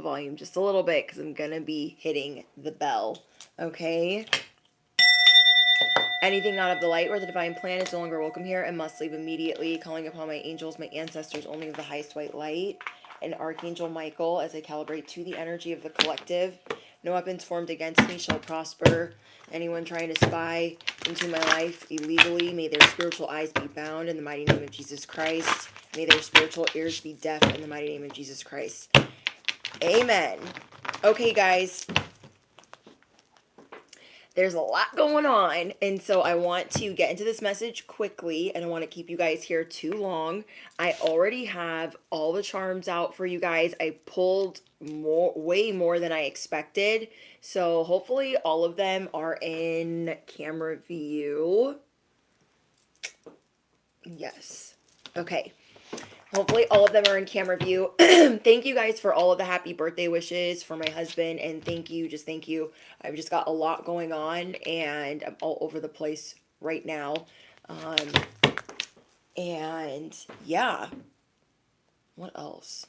volume just a little bit because I'm going to be hitting the bell. Okay? Anything not of the light or the divine plan is no longer welcome here and must leave immediately. Calling upon my angels, my ancestors, only of the highest white light, and Archangel Michael as I calibrate to the energy of the collective. No weapons formed against me shall prosper. Anyone trying to spy into my life illegally, may their spiritual eyes be bound in the mighty name of Jesus Christ. May their spiritual ears be deaf in the mighty name of Jesus Christ. Amen. Okay, guys. There's a lot going on, and so I want to get into this message quickly. I don't want to keep you guys here too long. I already have all the charms out for you guys. I pulled way more than I expected, so hopefully all of them are in camera view. Yes. Okay. Hopefully all of them are in camera view. Thank you guys for all of the happy birthday wishes for my husband. And thank you. Just thank you. I've just got a lot going on and I'm all over the place right now. And yeah. What else?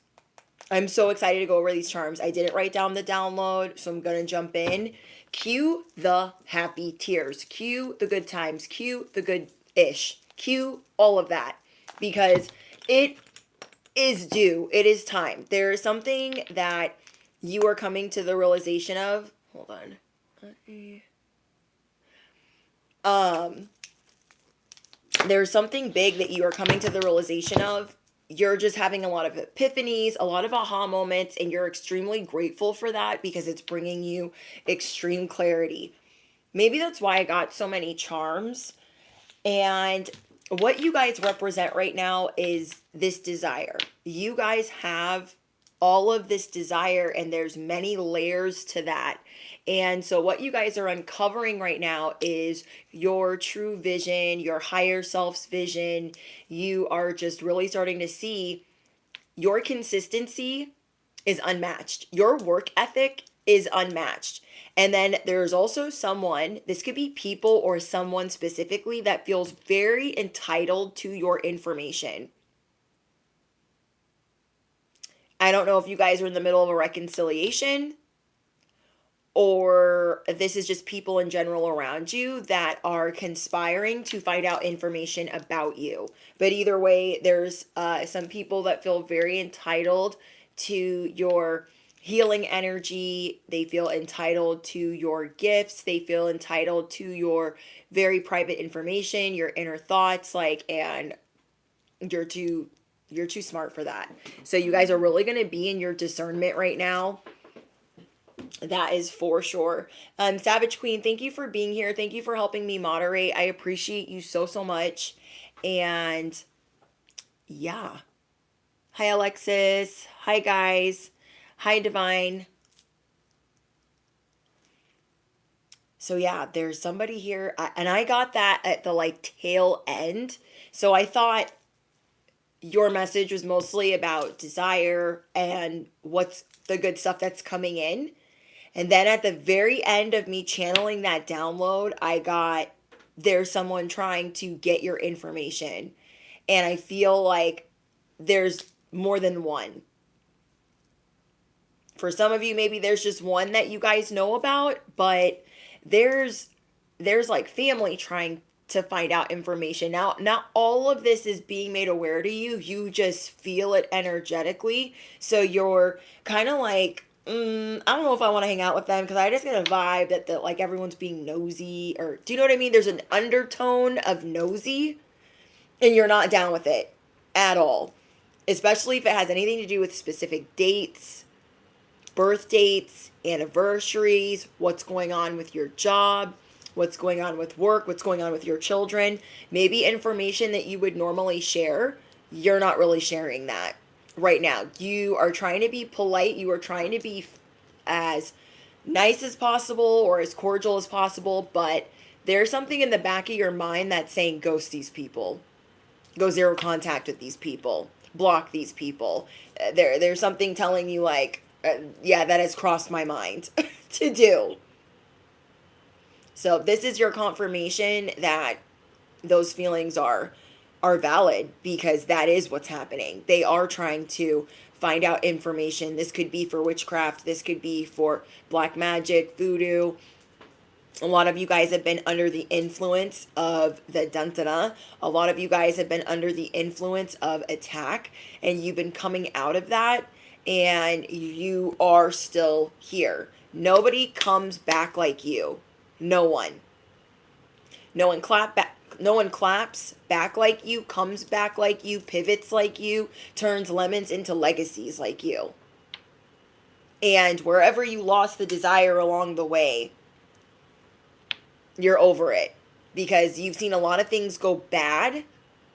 I'm so excited to go over these charms. I didn't write down the download, so I'm going to jump in. Cue the happy tears. Cue the good times. Cue the good-ish. Cue all of that. Because it is due. It is time. There is something that you are coming to the realization of. Hold on. There's something big that you are coming to the realization of. You're just having a lot of epiphanies, a lot of aha moments, and you're extremely grateful for that because it's bringing you extreme clarity. Maybe that's why I got so many charms. And what you guys represent right now is this desire. You guys have all of this desire and there's many layers to that. And so what you guys are uncovering right now is your true vision, your higher self's vision. You are just really starting to see your consistency is unmatched. Your work ethic is unmatched. And then there's also someone, this could be people or someone specifically that feels very entitled to your information. I don't know if you guys are in the middle of a reconciliation or this is just people in general around you that are conspiring to find out information about you. But either way, there's some people that feel very entitled to your healing energy. They feel entitled to your gifts. They feel entitled to your very private information, your inner thoughts, and you're too smart for that. So you guys are really going to be in your discernment right now. That is for sure. Savage Queen, thank you for being here. Thank you for helping me moderate. I appreciate you so much. And yeah. Hi, Alexis. Hi, guys. Hi, Divine. So yeah, there's somebody here. And I got that at the tail end. So I thought your message was mostly about desire and what's the good stuff that's coming in. And then at the very end of me channeling that download, I got there's someone trying to get your information. And I feel like there's more than one. For some of you, maybe there's just one that you guys know about, but there's family trying to find out information. Now, not all of this is being made aware to you. You just feel it energetically. So you're kind of like, I don't know if I want to hang out with them because I just get a vibe that everyone's being nosy, or do you know what I mean? There's an undertone of nosy and you're not down with it at all. Especially if it has anything to do with specific dates, birth dates, anniversaries, what's going on with your job, what's going on with work, what's going on with your children. Maybe information that you would normally share, you're not really sharing that right now. You are trying to be polite. You are trying to be as nice as possible or as cordial as possible, but there's something in the back of your mind that's saying ghost these people. Go zero contact with these people. Block these people. There's something telling you yeah, that has crossed my mind to do. So this is your confirmation that those feelings are valid because that is what's happening. They are trying to find out information. This could be for witchcraft. This could be for black magic, voodoo. A lot of you guys have been under the influence of the dun-dun-dun. A lot of you guys have been under the influence of attack, and you've been coming out of that, and you are still here. Nobody comes back like you. No one. No one claps back like you, comes back like you, pivots like you, turns lemons into legacies like you. And wherever you lost the desire along the way, you're over it, because you've seen a lot of things go bad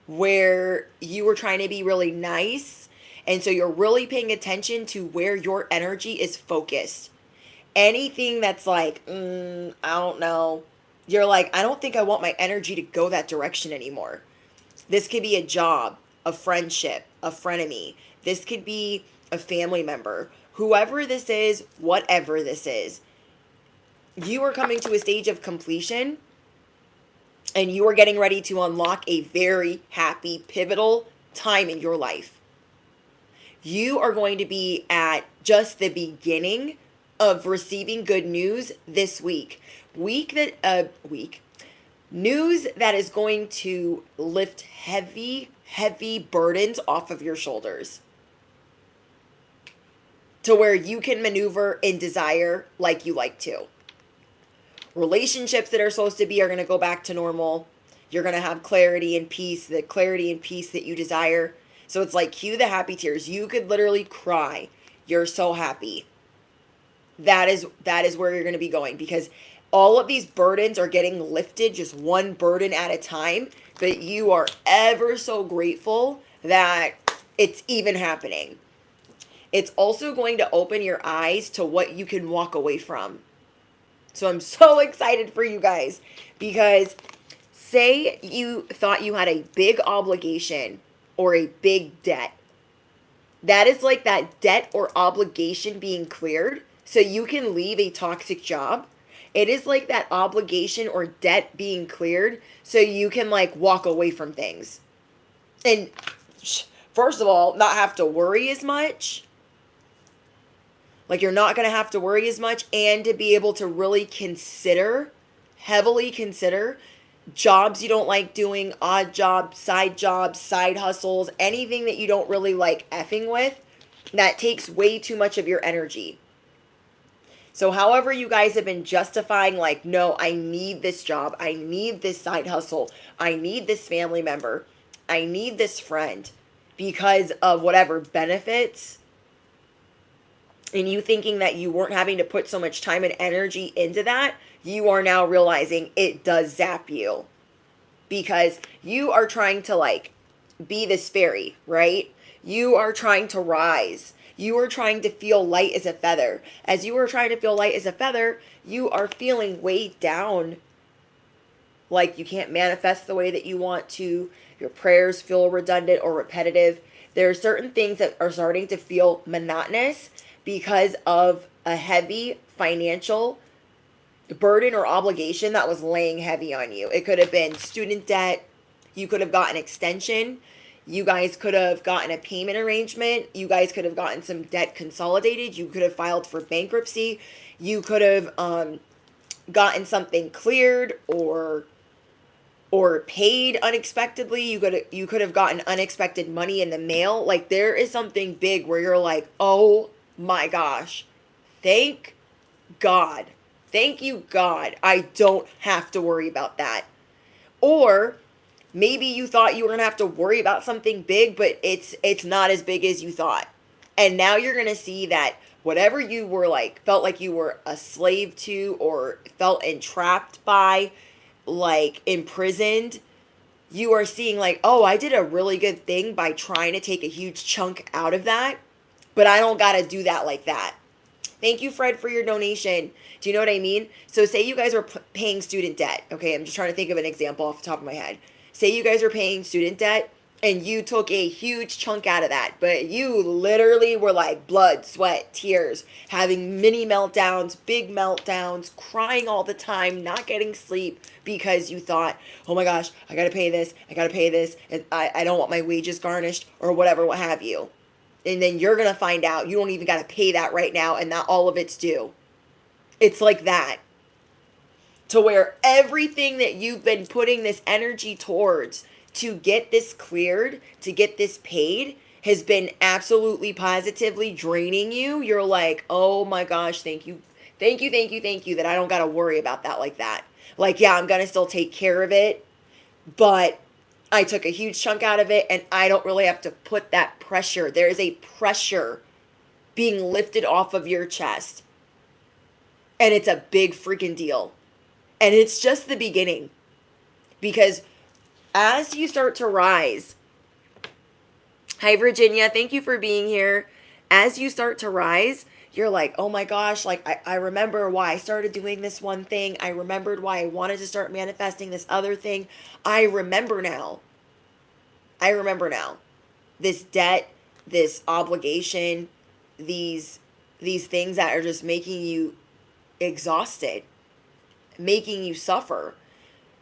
where you were trying to be really nice, and so you're really paying attention to where your energy is focused. Anything that's like, I don't know, you're like, I don't think I want my energy to go that direction anymore. This could be a job, a friendship, a frenemy. This could be a family member. Whoever this is, whatever this is, you are coming to a stage of completion, and you are getting ready to unlock a very happy, pivotal time in your life. You are going to be at just the beginning of receiving good news this week. News that is going to lift heavy, heavy burdens off of your shoulders, to where you can maneuver in desire like you like to. Relationships that are supposed to be are going to go back to normal. You're going to have clarity and peace, the clarity and peace that you desire. So it's like, cue the happy tears. You could literally cry. You're so happy. That is where you're going to be going, because all of these burdens are getting lifted, just one burden at a time. But you are ever so grateful that it's even happening. It's also going to open your eyes to what you can walk away from. So I'm so excited for you guys, because say you thought you had a big obligation or a big debt. That is like that debt or obligation being cleared so you can leave a toxic job. It is like that obligation or debt being cleared so you can like walk away from things. And first of all, not have to worry as much. Like, you're not going to have to worry as much, and to be able to really heavily consider jobs you don't like doing, odd jobs, side hustles, anything that you don't really like effing with, that takes way too much of your energy. So however you guys have been justifying, like, no, I need this job, I need this side hustle, I need this family member, I need this friend, because of whatever benefits, and you thinking that you weren't having to put so much time and energy into that, you are now realizing it does zap you. Because you are trying to like be this fairy, right? You are trying to rise. You are trying to feel light as a feather. As you are trying to feel light as a feather, you are feeling weighed down. Like you can't manifest the way that you want to. Your prayers feel redundant or repetitive. There are certain things that are starting to feel monotonous because of a heavy financial burden or obligation that was laying heavy on you. It could have been student debt. You could have gotten extension. You guys could have gotten a payment arrangement. You guys could have gotten some debt consolidated. You could have filed for bankruptcy. You could have gotten something cleared or paid unexpectedly. You could have gotten unexpected money in the mail. Like, there is something big where you're like, oh my gosh, thank God. Thank you, God. I don't have to worry about that. Or maybe you thought you were going to have to worry about something big, but it's not as big as you thought. And now you're going to see that whatever you were like, felt like you were a slave to, or felt entrapped by, like imprisoned, you are seeing like, oh, I did a really good thing by trying to take a huge chunk out of that, but I don't got to do that like that. Thank you, Fred, for your donation. Do you know what I mean? So say you guys were paying student debt. Okay, I'm just trying to think of an example off the top of my head. Say you guys are paying student debt and you took a huge chunk out of that, but you literally were like blood, sweat, tears, having mini meltdowns, big meltdowns, crying all the time, not getting sleep because you thought, oh my gosh, I got to pay this, and I don't want my wages garnished or whatever, what have you. And then you're going to find out you don't even got to pay that right now and that all of it's due. It's like that. To where everything that you've been putting this energy towards to get this cleared, to get this paid, has been absolutely positively draining you. You're like, oh my gosh, thank you. Thank you, thank you, thank you that I don't got to worry about that like that. Like, yeah, I'm going to still take care of it, but I took a huge chunk out of it and I don't really have to put that pressure. There is a pressure being lifted off of your chest. And it's a big freaking deal. And it's just the beginning. Because as you start to rise, hi Virginia, thank you for being here. As you start to rise, you're like, oh my gosh, like I remember why I started doing this one thing. I remembered why I wanted to start manifesting this other thing. I remember now. This debt, this obligation, these things that are just making you exhausted, making you suffer,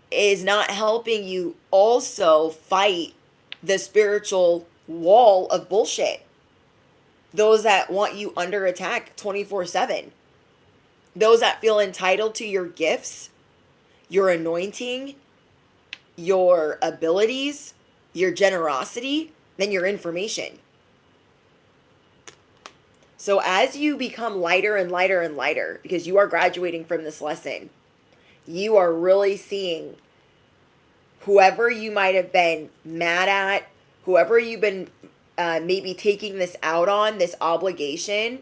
is not helping you also fight the spiritual wall of bullshit. Those that want you under attack 24/7. Those that feel entitled to your gifts, your anointing, your abilities, your generosity, then your information. So as you become lighter and lighter and lighter, because you are graduating from this lesson, you are really seeing whoever you might have been mad at, whoever you've been maybe taking this out on, this obligation.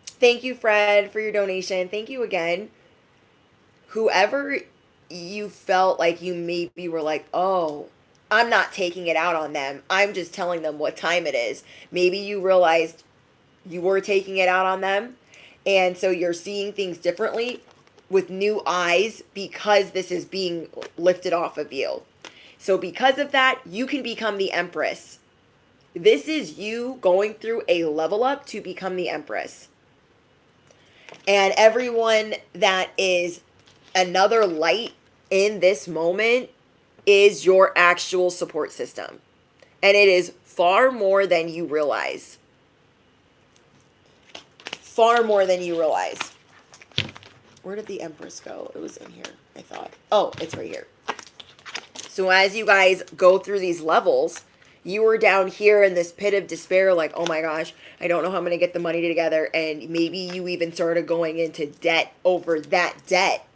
Thank you, Fred, for your donation. Thank you again. Whoever you felt like you maybe were like, oh, I'm not taking it out on them. I'm just telling them what time it is. Maybe you realized you were taking it out on them. And so you're seeing things differently with new eyes because this is being lifted off of you. So because of that, you can become the empress. This is you going through a level up to become the empress. And everyone that is another light in this moment is your actual support system. And it is far more than you realize. Far more than you realize. Where did the empress go? It was in here, I thought. Oh, it's right here. So as you guys go through these levels, you were down here in this pit of despair, like, oh my gosh, I don't know how I'm going to get the money together. And maybe you even started going into debt over that debt.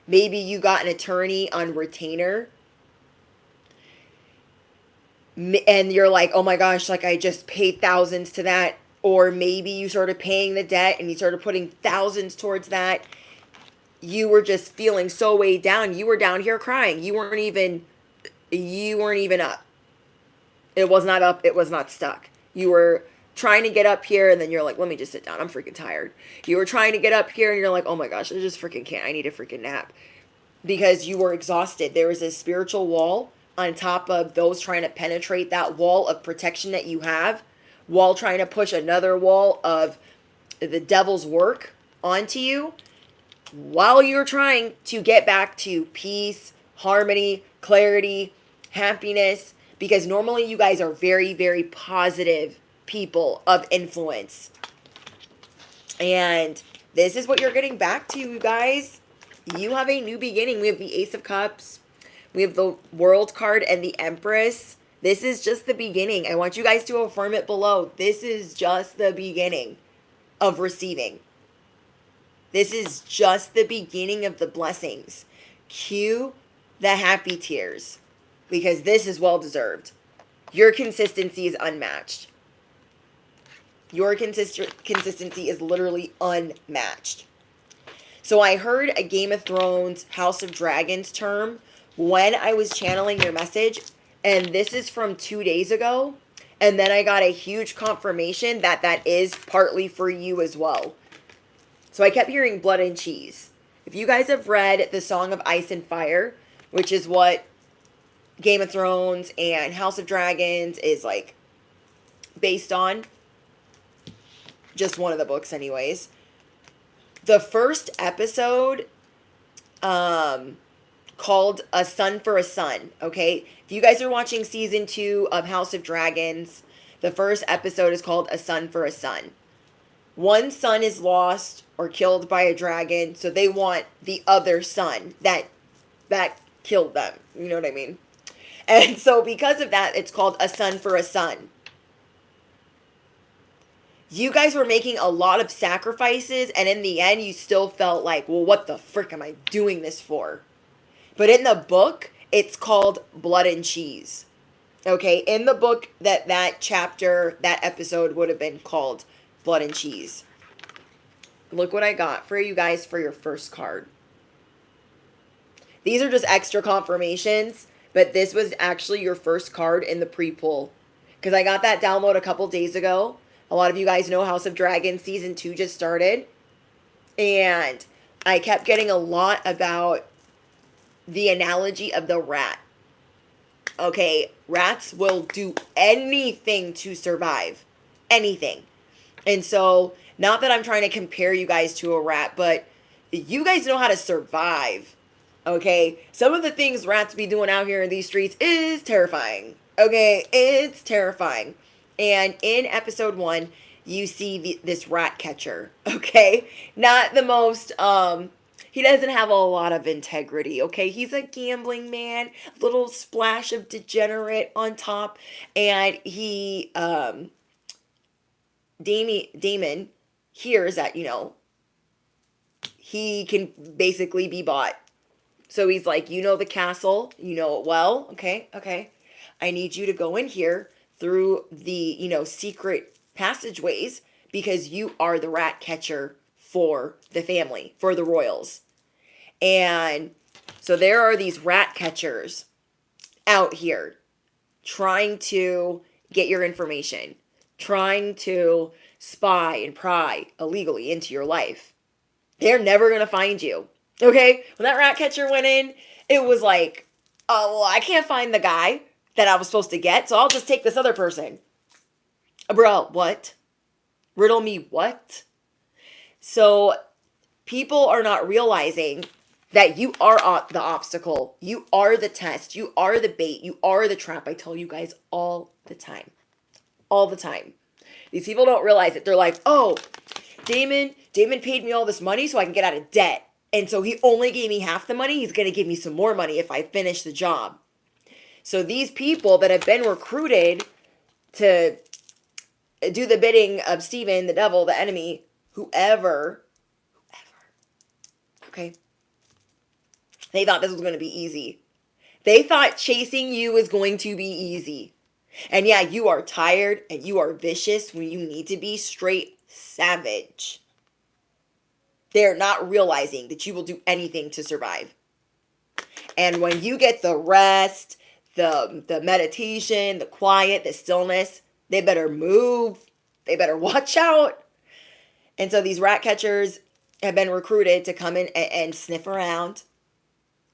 Maybe you got an attorney on retainer. And you're like, oh my gosh, like I just paid thousands to that. Or maybe you started paying the debt and you started putting thousands towards that. You were just feeling so weighed down. You were down here crying. You weren't even up. It was not up. It was not stuck. You were trying to get up here and then you're like, let me just sit down. I'm freaking tired. You were trying to get up here and you're like, oh my gosh, I just freaking can't. I need a freaking nap. Because you were exhausted. There was a spiritual wall on top of those trying to penetrate that wall of protection that you have, while trying to push another wall of the devil's work onto you, while you're trying to get back to peace, harmony, clarity, happiness. Because normally you guys are very, very positive people of influence. And this is what you're getting back to, you guys. You have a new beginning. We have the Ace of Cups. We have the World card and the Empress. This is just the beginning. I want you guys to affirm it below. This is just the beginning of receiving. This is just the beginning of the blessings. Cue the happy tears. Because this is well deserved. Your consistency is unmatched. Your consistency is literally unmatched. So I heard a Game of Thrones, House of Dragons term when I was channeling your message. And this is from 2 days ago. And then I got a huge confirmation that that is partly for you as well. So I kept hearing blood and cheese. If you guys have read The Song of Ice and Fire, which is what Game of Thrones and House of Dragons is like based on, just one of the books anyways, the first episode called A Son for a Son, okay? If you guys are watching season 2 of House of Dragons, The first episode is called A Son for a Son. One son is lost or killed by a dragon, so they want the other son that killed them. You know what I mean? And so because of that, it's called A Son for a Son. You guys were making a lot of sacrifices, and in the end, you still felt like, well, what the frick am I doing this for? But in the book, it's called Blood and Cheese. Okay, in the book, that chapter, that episode would have been called Blood and Cheese. Look what I got for you guys for your first card. These are just extra confirmations, but this was actually your first card in the pre-pull. Because I got that download a couple days ago. A lot of you guys know House of Dragons Season 2 just started. And I kept getting a lot about the analogy of the rat. Okay, rats will do anything to survive. Anything. And so, not that I'm trying to compare you guys to a rat, but you guys know how to survive. Okay, some of the things rats be doing out here in these streets is terrifying. Okay, it's terrifying. And in episode 1, you see this rat catcher. Okay, not the most, he doesn't have a lot of integrity. Okay, he's a gambling man, little splash of degenerate on top. And he, Damon hears that, he can basically be bought. So he's like, you know the castle, you know it well. Okay. I need you to go in here through the, secret passageways because you are the rat catcher for the family, for the royals. And so there are these rat catchers out here trying to get your information, trying to spy and pry illegally into your life. They're never going to find you. Okay? When that rat catcher went in, it was like, oh, well, I can't find the guy that I was supposed to get, so I'll just take this other person. Bro, what? Riddle me what? So people are not realizing that you are the obstacle. You are the test. You are the bait. You are the trap. I tell you guys all the time. All the time. These people don't realize it. They're like, oh, Damon paid me all this money so I can get out of debt. And so he only gave me half the money. He's going to give me some more money if I finish the job. So these people that have been recruited to do the bidding of Steven, the devil, the enemy, whoever, okay, they thought this was going to be easy. They thought chasing you was going to be easy. And yeah, you are tired and you are vicious when you need to be straight savage. They're not realizing that you will do anything to survive. And when you get the rest, the meditation, the quiet, the stillness, they better move. They better watch out. And so these rat catchers have been recruited to come in and sniff around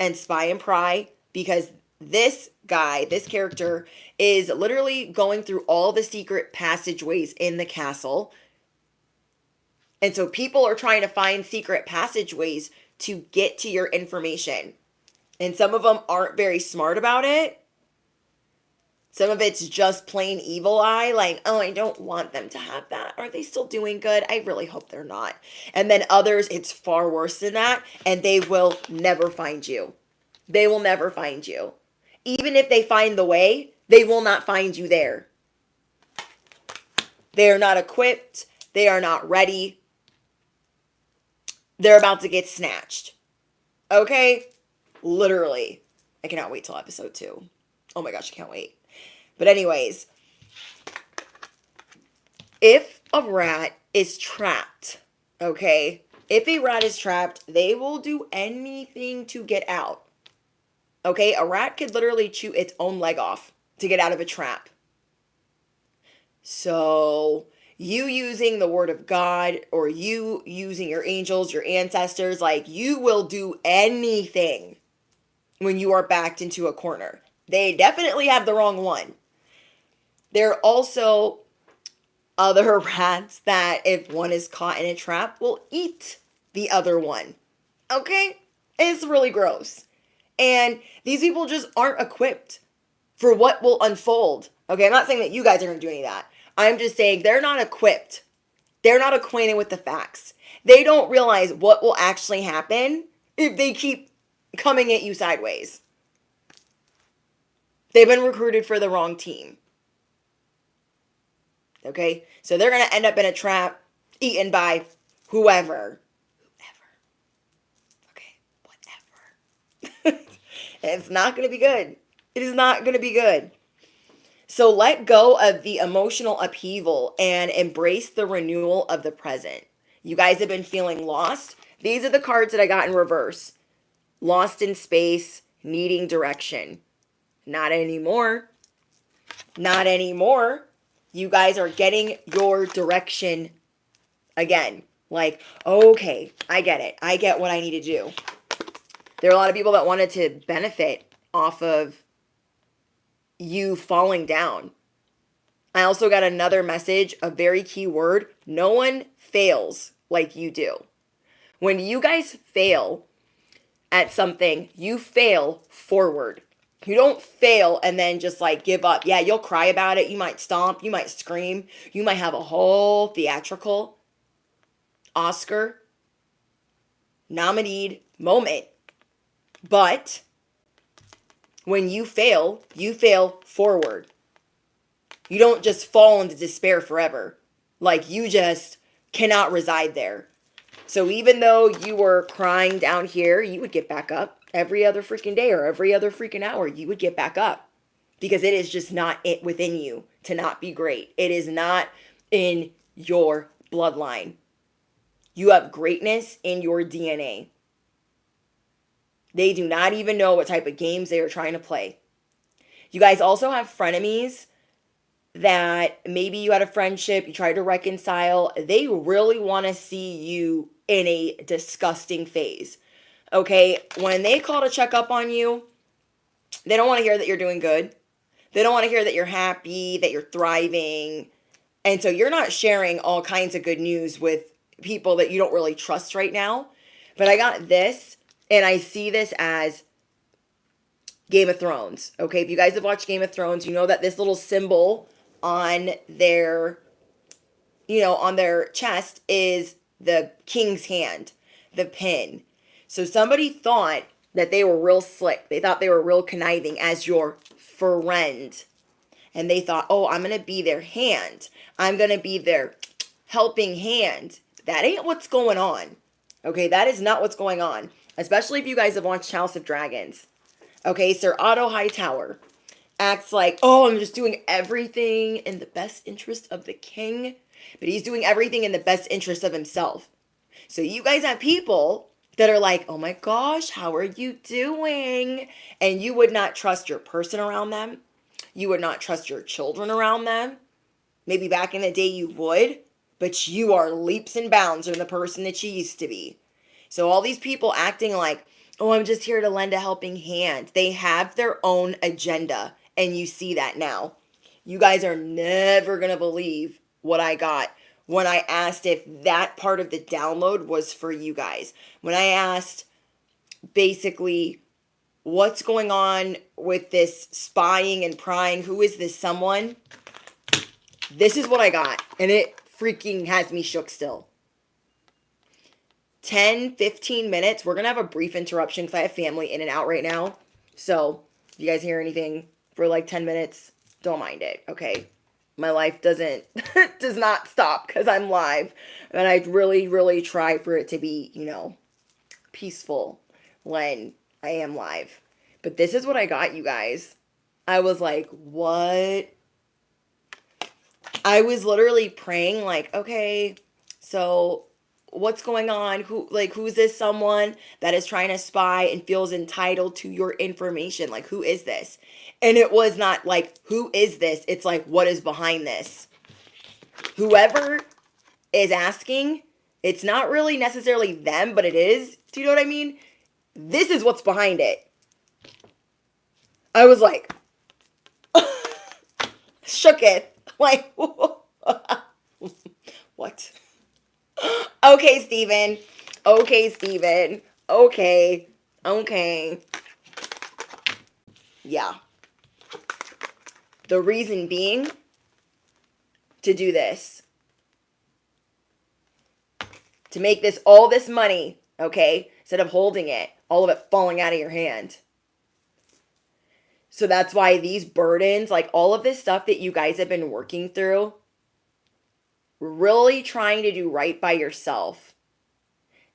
and spy and pry because this guy, this character, is literally going through all the secret passageways in the castle. And so people are trying to find secret passageways to get to your information. And some of them aren't very smart about it. Some of it's just plain evil eye, like, oh, I don't want them to have that. Are they still doing good? I really hope they're not. And then others, it's far worse than that, and they will never find you. They will never find you. Even if they find the way, they will not find you there. They are not equipped. They are not ready. They're about to get snatched. Okay? Literally. I cannot wait till episode 2. Oh my gosh, I can't wait. But anyways, if a rat is trapped, okay? If a rat is trapped, they will do anything to get out. Okay? A rat could literally chew its own leg off to get out of a trap. So you using the word of God or you using your angels, your ancestors, like you will do anything when you are backed into a corner. They definitely have the wrong one. There are also other rats that if one is caught in a trap will eat the other one. Okay? It's really gross. And these people just aren't equipped for what will unfold. Okay, I'm not saying that you guys are going to do any of that. I'm just saying they're not equipped. They're not acquainted with the facts. They don't realize what will actually happen if they keep coming at you sideways. They've been recruited for the wrong team. Okay? So they're going to end up in a trap eaten by whoever. Okay, whatever. It's not going to be good. It is not going to be good. So let go of the emotional upheaval and embrace the renewal of the present. You guys have been feeling lost. These are the cards that I got in reverse. Lost in space, needing direction. Not anymore. Not anymore. You guys are getting your direction again. Like, okay, I get it. I get what I need to do. There are a lot of people that wanted to benefit off of you falling down. I also got another message, a very key word. No one fails like you do. When you guys fail at something, you fail forward. You don't fail and then just like give up. Yeah, you'll cry about it. You might stomp. You might scream. You might have a whole theatrical Oscar nominated moment. But when you fail forward. You don't just fall into despair forever. Like you just cannot reside there. So even though you were crying down here, you would get back up every other freaking day or every other freaking hour. You would get back up because it is just not it within you to not be great. It is not in your bloodline. You have greatness in your DNA. They do not even know what type of games they are trying to play. You guys also have frenemies that maybe you had a friendship, you tried to reconcile. They really want to see you in a disgusting phase. Okay, when they call to check up on you, they don't want to hear that you're doing good. They don't want to hear that you're happy, that you're thriving. And so you're not sharing all kinds of good news with people that you don't really trust right now. But I got this, and I see this as Game of Thrones. Okay, if you guys have watched Game of Thrones, you know that this little symbol on their, on their chest is the king's hand, the pin. So somebody thought that they were real slick. They thought they were real conniving as your friend. And they thought, oh, I'm going to be their hand. I'm going to be their helping hand. That ain't what's going on. Okay, that is not what's going on. Especially if you guys have watched House of Dragons. Okay, Sir Otto Hightower acts like, oh, I'm just doing everything in the best interest of the king. But he's doing everything in the best interest of himself. So you guys have people that are like, oh my gosh, how are you doing? And you would not trust your person around them. You would not trust your children around them. Maybe back in the day you would, but you are leaps and bounds from the person that you used to be. So all these people acting like, oh, I'm just here to lend a helping hand. They have their own agenda, and you see that now. You guys are never going to believe what I got when I asked if that part of the download was for you guys. When I asked basically what's going on with this spying and prying, who is this someone? This is what I got, and it freaking has me shook still. 10, 15 minutes. We're going to have a brief interruption because I have family in and out right now. So if you guys hear anything for like 10 minutes, don't mind it, okay? My life does not stop because I'm live. And I really, really try for it to be, peaceful when I am live. But this is what I got, you guys. I was like, what? I was literally praying like, okay, so what's going on? Who's this someone that is trying to spy and feels entitled to your information? Like, who is this? And it was not like, who is this? It's like, what is behind this? Whoever is asking, it's not really necessarily them, but it is. Do you know what I mean? This is what's behind it. I was like, shooketh. Like, what? Okay, Steven. Okay, Steven. Okay. Yeah. The reason being, to do this. To make this, all this money, okay? Instead of holding it, all of it falling out of your hand. So that's why these burdens, like all of this stuff that you guys have been working through, really trying to do right by yourself.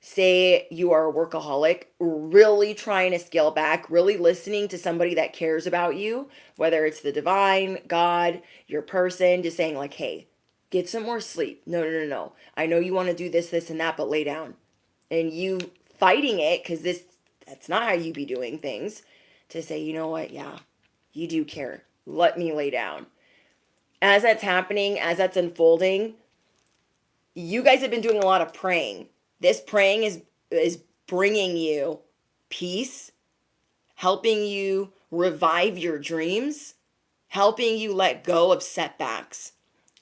Say you are a workaholic, really trying to scale back, really listening to somebody that cares about you, whether it's the divine, God, your person, just saying like, hey, get some more sleep. No. I know you want to do this, this, and that, but lay down. And you fighting it, because that's not how you be doing things, to say, you know what, yeah, you do care. Let me lay down. As that's happening, as that's unfolding, you guys have been doing a lot of praying. This praying is bringing you peace, helping you revive your dreams, helping you let go of setbacks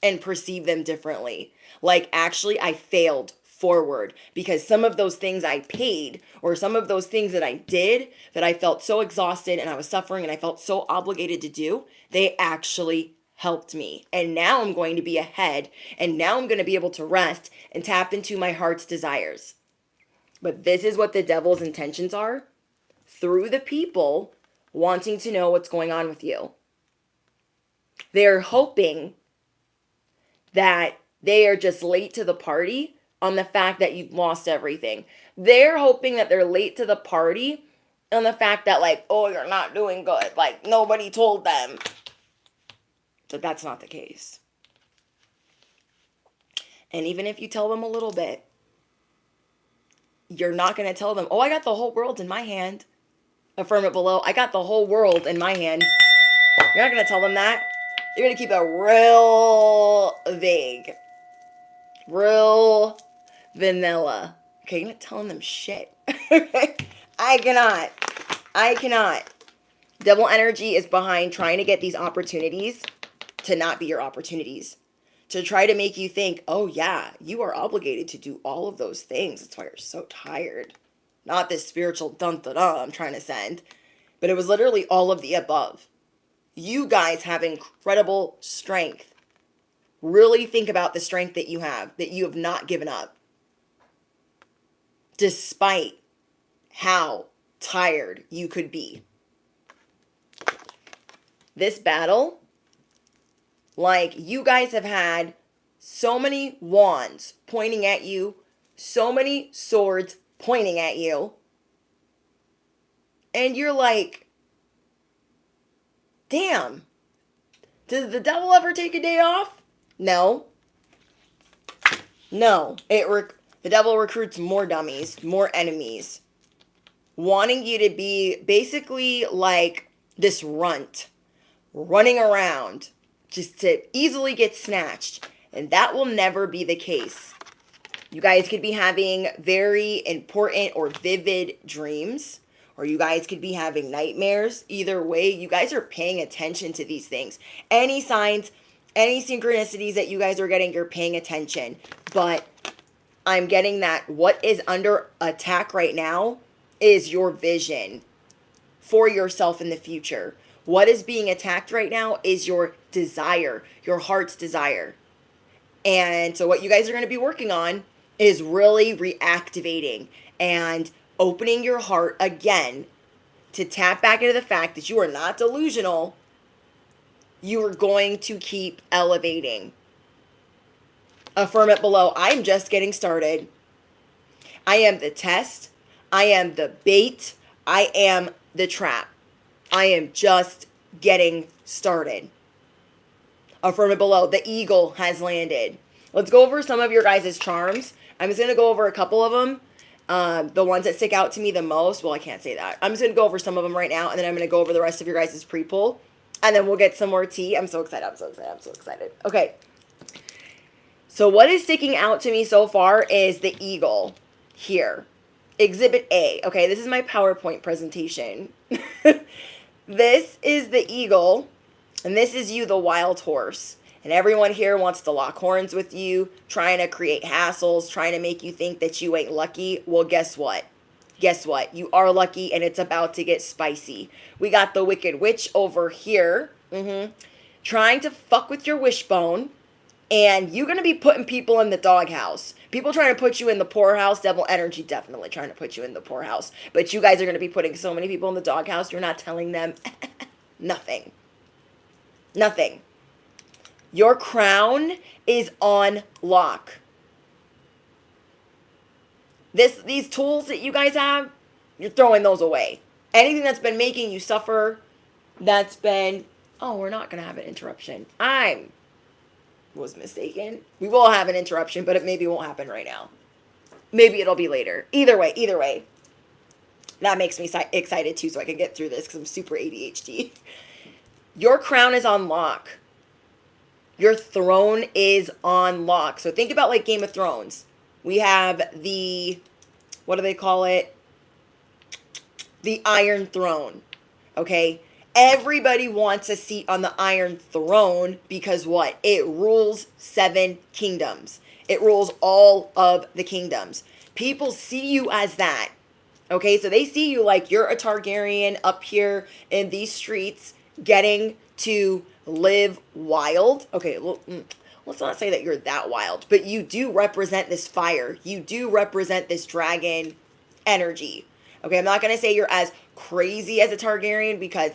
and perceive them differently. Like, actually, I failed forward because some of those things I paid, or some of those things that I did that I felt so exhausted and I was suffering and I felt so obligated to do, they actually helped me. And now I'm going to be ahead, and now I'm going to be able to rest and tap into my heart's desires. But this is what the devil's intentions are through the people wanting to know what's going on with you. They're hoping that they are just late to the party on the fact that you've lost everything. They're hoping that they're late to the party on the fact that, like, oh, you're not doing good. Like, nobody told them. But that's not the case. And even if you tell them a little bit, you're not going to tell them, oh, I got the whole world in my hand. Affirm it below. I got the whole world in my hand. You're not going to tell them that. You're going to keep it real vague. Real vanilla. Okay, you're not telling them shit. I cannot. Devil energy is behind trying to get these opportunities to not be your opportunities. To try to make you think, oh yeah, you are obligated to do all of those things. That's why you're so tired. Not this spiritual dun-da-da I'm trying to send. But it was literally all of the above. You guys have incredible strength. Really think about the strength that you have not given up. Despite how tired you could be. This battle, like, you guys have had so many wands pointing at you, so many swords pointing at you, and you're like, damn, does the devil ever take a day off? No. The devil recruits more dummies, more enemies, wanting you to be basically like this runt, running around just to easily get snatched. And that will never be the case. You guys could be having very important or vivid dreams, or you guys could be having nightmares. Either way, you guys are paying attention to these things. Any signs, any synchronicities that you guys are getting, you're paying attention. But I'm getting that what is under attack right now is your vision for yourself in the future. What is being attacked right now is your desire, your heart's desire. And so what you guys are going to be working on is really reactivating and opening your heart again to tap back into the fact that you are not delusional. You are going to keep elevating. Affirm it below. I'm just getting started. I am the test. I am the bait. I am the trap. I am just getting started. Affirm it below. The eagle has landed. Let's go over some of your guys' charms. I'm just going to go over a couple of them. The ones that stick out to me the most. Well, I can't say that. I'm just going to go over some of them right now, and then I'm going to go over the rest of your guys' pre-pull. And then we'll get some more tea. I'm so excited. Okay. So what is sticking out to me so far is the eagle here. Exhibit A. Okay, this is my PowerPoint presentation. This is the eagle, and this is you, the wild horse. And everyone here wants to lock horns with you, trying to create hassles, trying to make you think that you ain't lucky. Well, guess what? You are lucky, and it's about to get spicy. We got the Wicked Witch over here, trying to fuck with your wishbone, And you're going to be putting people in the doghouse. People trying to put you in the poorhouse. Devil energy definitely trying to put you in the poorhouse. But you guys are going to be putting so many people in the doghouse. You're not telling them nothing. Nothing. Your crown is on lock. These tools that you guys have, you're throwing those away. Anything that's been making you suffer, that's been, oh, we're not going to have an interruption. I was mistaken. We will have an interruption, but it maybe won't happen right now. Maybe it'll be later. Either way. That makes me excited too, so I can get through this because I'm super ADHD. Your crown is on lock. Your throne is on lock. So think about like Game of Thrones. We have the, what do they call it? The Iron Throne. Okay? Everybody wants a seat on the Iron Throne because what? It rules 7 kingdoms. It rules all of the kingdoms. People see you as that. Okay? So they see you like you're a Targaryen up here in these streets getting to live wild. Okay, let's not say that you're that wild, but you do represent this fire. You do represent this dragon energy. Okay, I'm not going to say you're as crazy as a Targaryen because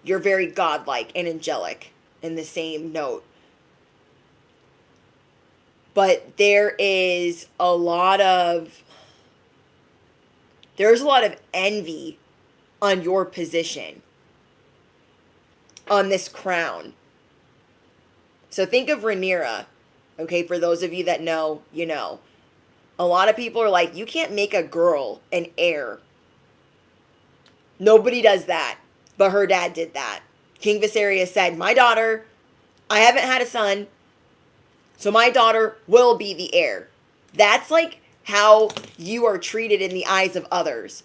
you're very godlike and angelic in the same note. But there's a lot of envy on your position, on this crown. So think of Rhaenyra, okay? For those of you that know, you know. A lot of people are like, you can't make a girl an heir. Nobody does that, but her dad did that. King Viserys said, my daughter, I haven't had a son, so my daughter will be the heir. That's like how you are treated in the eyes of others.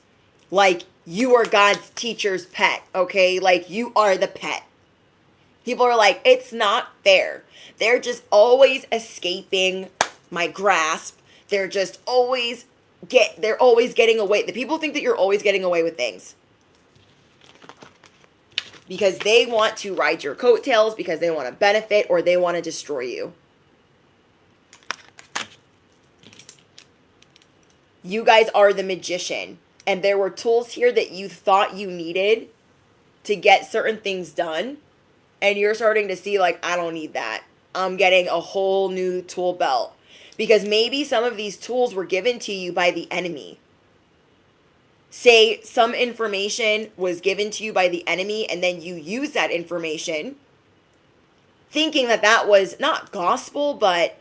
Like you are God's teacher's pet, okay? Like you are the pet. People are like, it's not fair. They're just always escaping my grasp. They're just always getting away. The people think that you're always getting away with things. Because they want to ride your coattails, because they want to benefit, or they want to destroy you. You guys are the magician. And there were tools here that you thought you needed to get certain things done. And you're starting to see like, I don't need that. I'm getting a whole new tool belt. Because maybe some of these tools were given to you by the enemy. Say some information was given to you by the enemy and then you use that information thinking that that was not gospel, but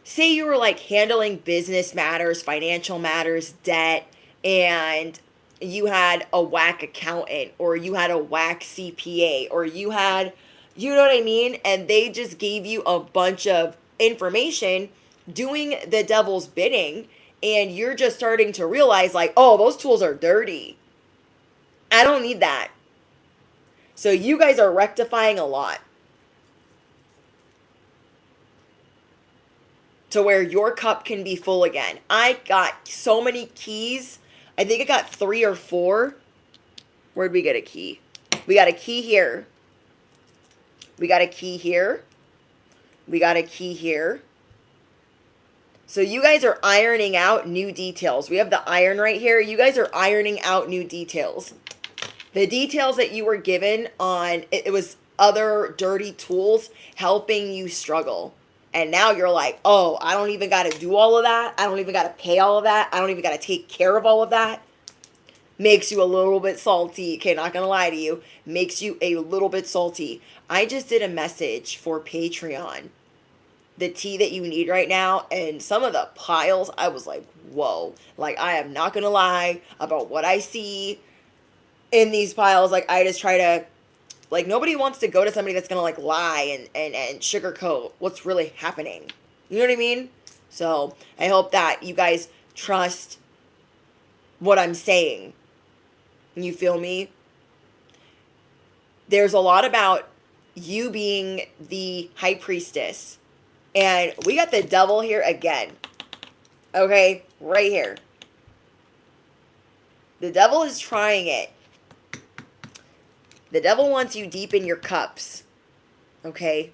say you were like handling business matters, financial matters, debt, and you had a whack accountant or you had a whack CPA or you had, you know what I mean? And they just gave you a bunch of information doing the devil's bidding, and you're just starting to realize like, oh, those tools are dirty. I don't need that. So you guys are rectifying a lot to where your cup can be full again. I got so many keys. I think I got 3 or 4. Where'd we get a key? We got a key here. We got a key here. We got a key here. So you guys are ironing out new details. We have the iron right here. You guys are ironing out new details. The details that you were given on, it was other dirty tools helping you struggle. And now you're like, oh, I don't even got to do all of that. I don't even got to pay all of that. I don't even got to take care of all of that. Makes you a little bit salty. Okay, not going to lie to you. Makes you a little bit salty. I just did a message for Patreon. The tea that you need right now. And some of the piles, I was like, whoa. Like, I am not going to lie about what I see in these piles. Like, I just try to, like, nobody wants to go to somebody that's going to, like, lie and sugarcoat what's really happening. You know what I mean? So, I hope that you guys trust what I'm saying. You feel me? There's a lot about you being the high priestess. And we got the devil here again. Okay? Right here. The devil is trying it. The devil wants you deep in your cups. Okay?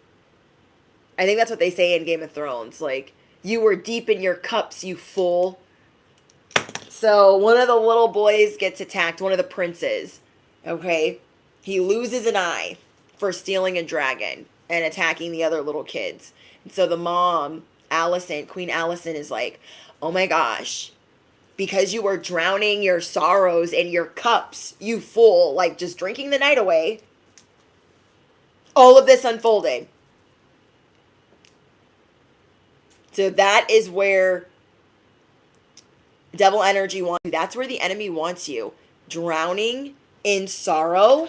I think that's what they say in Game of Thrones. Like, you were deep in your cups, you fool. So one of the little boys gets attacked, one of the princes. Okay? He loses an eye for stealing a dragon and attacking the other little kids. And so the mom, Allison, Queen Allison, is like, oh my gosh, because you were drowning your sorrows in your cups, you fool, like just drinking the night away. All of this unfolded. So that is where devil energy wants you. That's where the enemy wants you. Drowning in sorrow,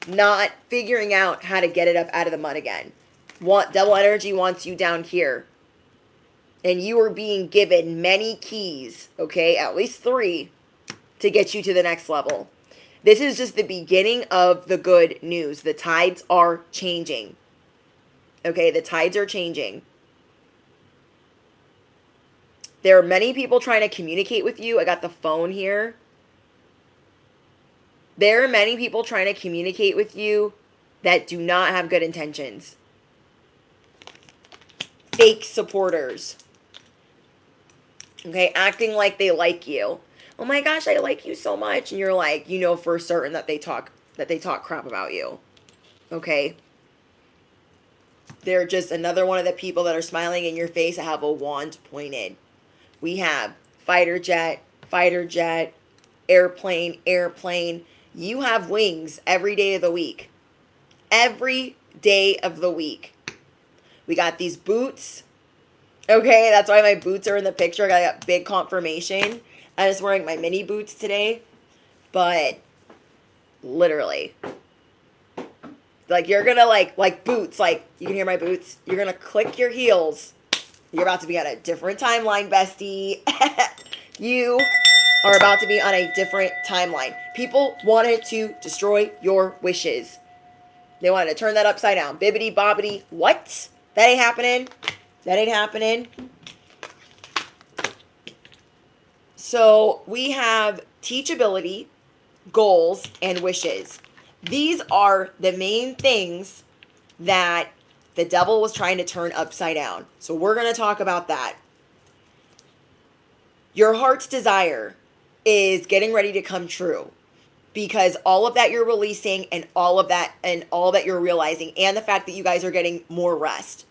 not figuring out how to get it up out of the mud again. Devil energy wants you down here. And you are being given many keys, okay, at least 3, to get you to the next level. This is just the beginning of the good news. The tides are changing. Okay, the tides are changing. There are many people trying to communicate with you. I got the phone here. There are many people trying to communicate with you that do not have good intentions. Fake supporters. Okay, acting like they like you. Oh my gosh, I like you so much. And you're like, you know for certain that they talk crap about you. Okay? They're just another one of the people that are smiling in your face that have a wand pointed. We have fighter jet, airplane. You have wings every day of the week. Every day of the week. We got these boots. Okay, that's why my boots are in the picture. I got big confirmation. I'm just wearing my mini boots today. But literally. Like you're gonna like boots. Like you can hear my boots. You're gonna click your heels. You're about to be on a different timeline, bestie. You are about to be on a different timeline. People wanted to destroy your wishes. They wanted to turn that upside down. Bibbity bobbity. What? That ain't happening. That ain't happening. So we have teachability, goals, and wishes. These are the main things that the devil was trying to turn upside down. So we're going to talk about that. Your heart's desire is getting ready to come true. Because all of that you're releasing and all that you're realizing, and the fact that you guys are getting more rest.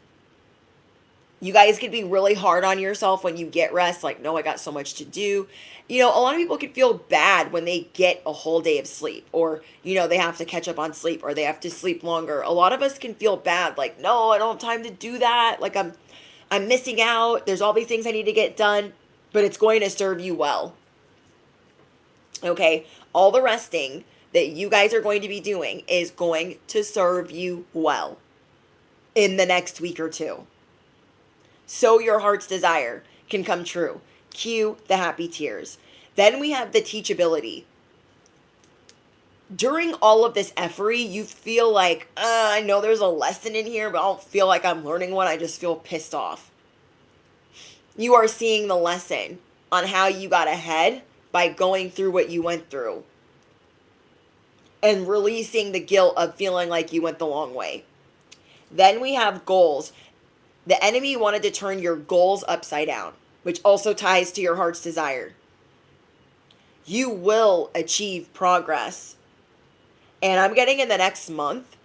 You guys could be really hard on yourself when you get rest. Like, no, I got so much to do. You know, a lot of people can feel bad when they get a whole day of sleep. Or, you know, they have to catch up on sleep. Or they have to sleep longer. A lot of us can feel bad. Like, no, I don't have time to do that. Like, I'm missing out. There's all these things I need to get done. But it's going to serve you well. Okay? All the resting that you guys are going to be doing is going to serve you well in the next week or two. So your heart's desire can come true. Cue the happy tears. Then we have the teachability. During all of this effery, you feel like, I know there's a lesson in here, but I don't feel like I'm learning one. I just feel pissed off. You are seeing the lesson on how you got ahead by going through what you went through. And releasing the guilt of feeling like you went the long way. Then we have goals. The enemy wanted to turn your goals upside down, which also ties to your heart's desire. You will achieve progress. And I'm getting in the next month,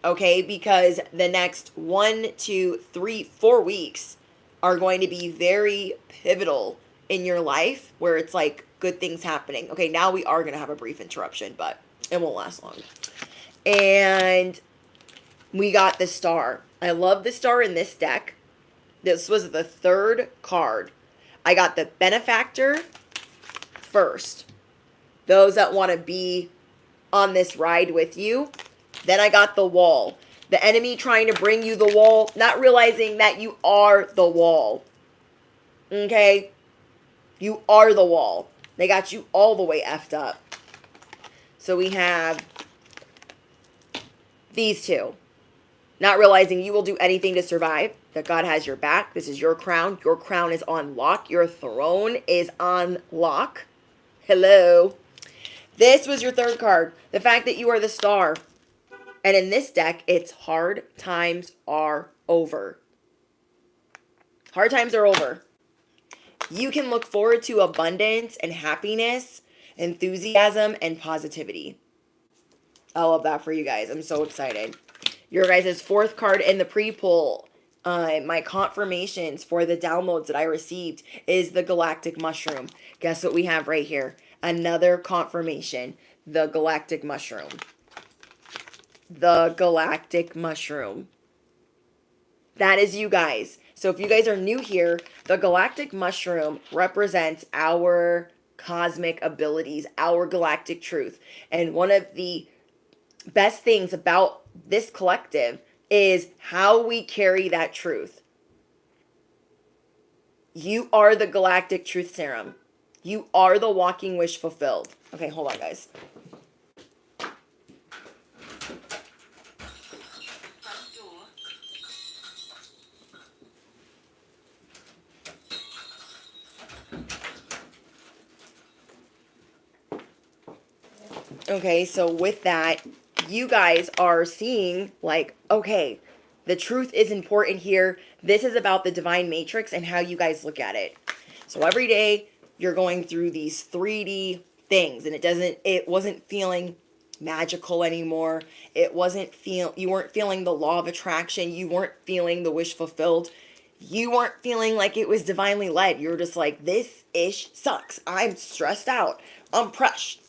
okay, because the next 1, 2, 3, 4 weeks are going to be very pivotal in your life where it's like good things happening. Okay, now we are going to have a brief interruption, but it won't last long. And we got the star. I love the star in this deck. This was the 3rd card. I got the benefactor first. Those that want to be on this ride with you. Then I got the wall. The enemy trying to bring you the wall, not realizing that you are the wall. Okay? You are the wall. They got you all the way effed up. So we have these two. Not realizing you will do anything to survive. That God has your back. This is your crown. Your crown is on lock. Your throne is on lock. Hello. This was your 3rd card. The fact that you are the star. And in this deck, it's hard times are over. Hard times are over. You can look forward to abundance and happiness, enthusiasm, and positivity. I love that for you guys. I'm so excited. Your guys' fourth card in the pre-pull, my confirmations for the downloads that I received is the Galactic Mushroom. Guess what we have right here? Another confirmation. The Galactic Mushroom. The Galactic Mushroom. That is you guys. So if you guys are new here, the Galactic Mushroom represents our cosmic abilities, our galactic truth. And one of the best things about this collective is how we carry that truth. You are the galactic truth serum. You are the walking wish fulfilled. Okay, hold on, guys. Okay, so with that, you guys are seeing like, okay, the truth is important here. This is about the divine matrix and how you guys look at it. So every day you're going through these 3D things and it wasn't feeling magical anymore. You weren't feeling the law of attraction. You weren't feeling the wish fulfilled. You weren't feeling like it was divinely led. You were just like, this ish sucks. I'm stressed out. I'm pressed.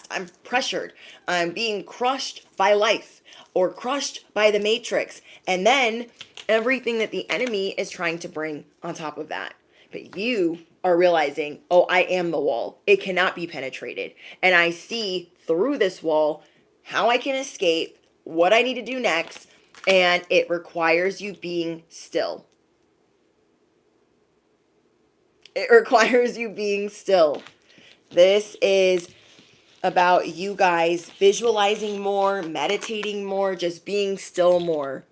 I'm pressured. I'm being crushed by life or crushed by the matrix. And then everything that the enemy is trying to bring on top of that. But you are realizing, oh, I am the wall. It cannot be penetrated. And I see through this wall how I can escape, what I need to do next, and it requires you being still. It requires you being still. This is about you guys visualizing more, meditating more, just being still more,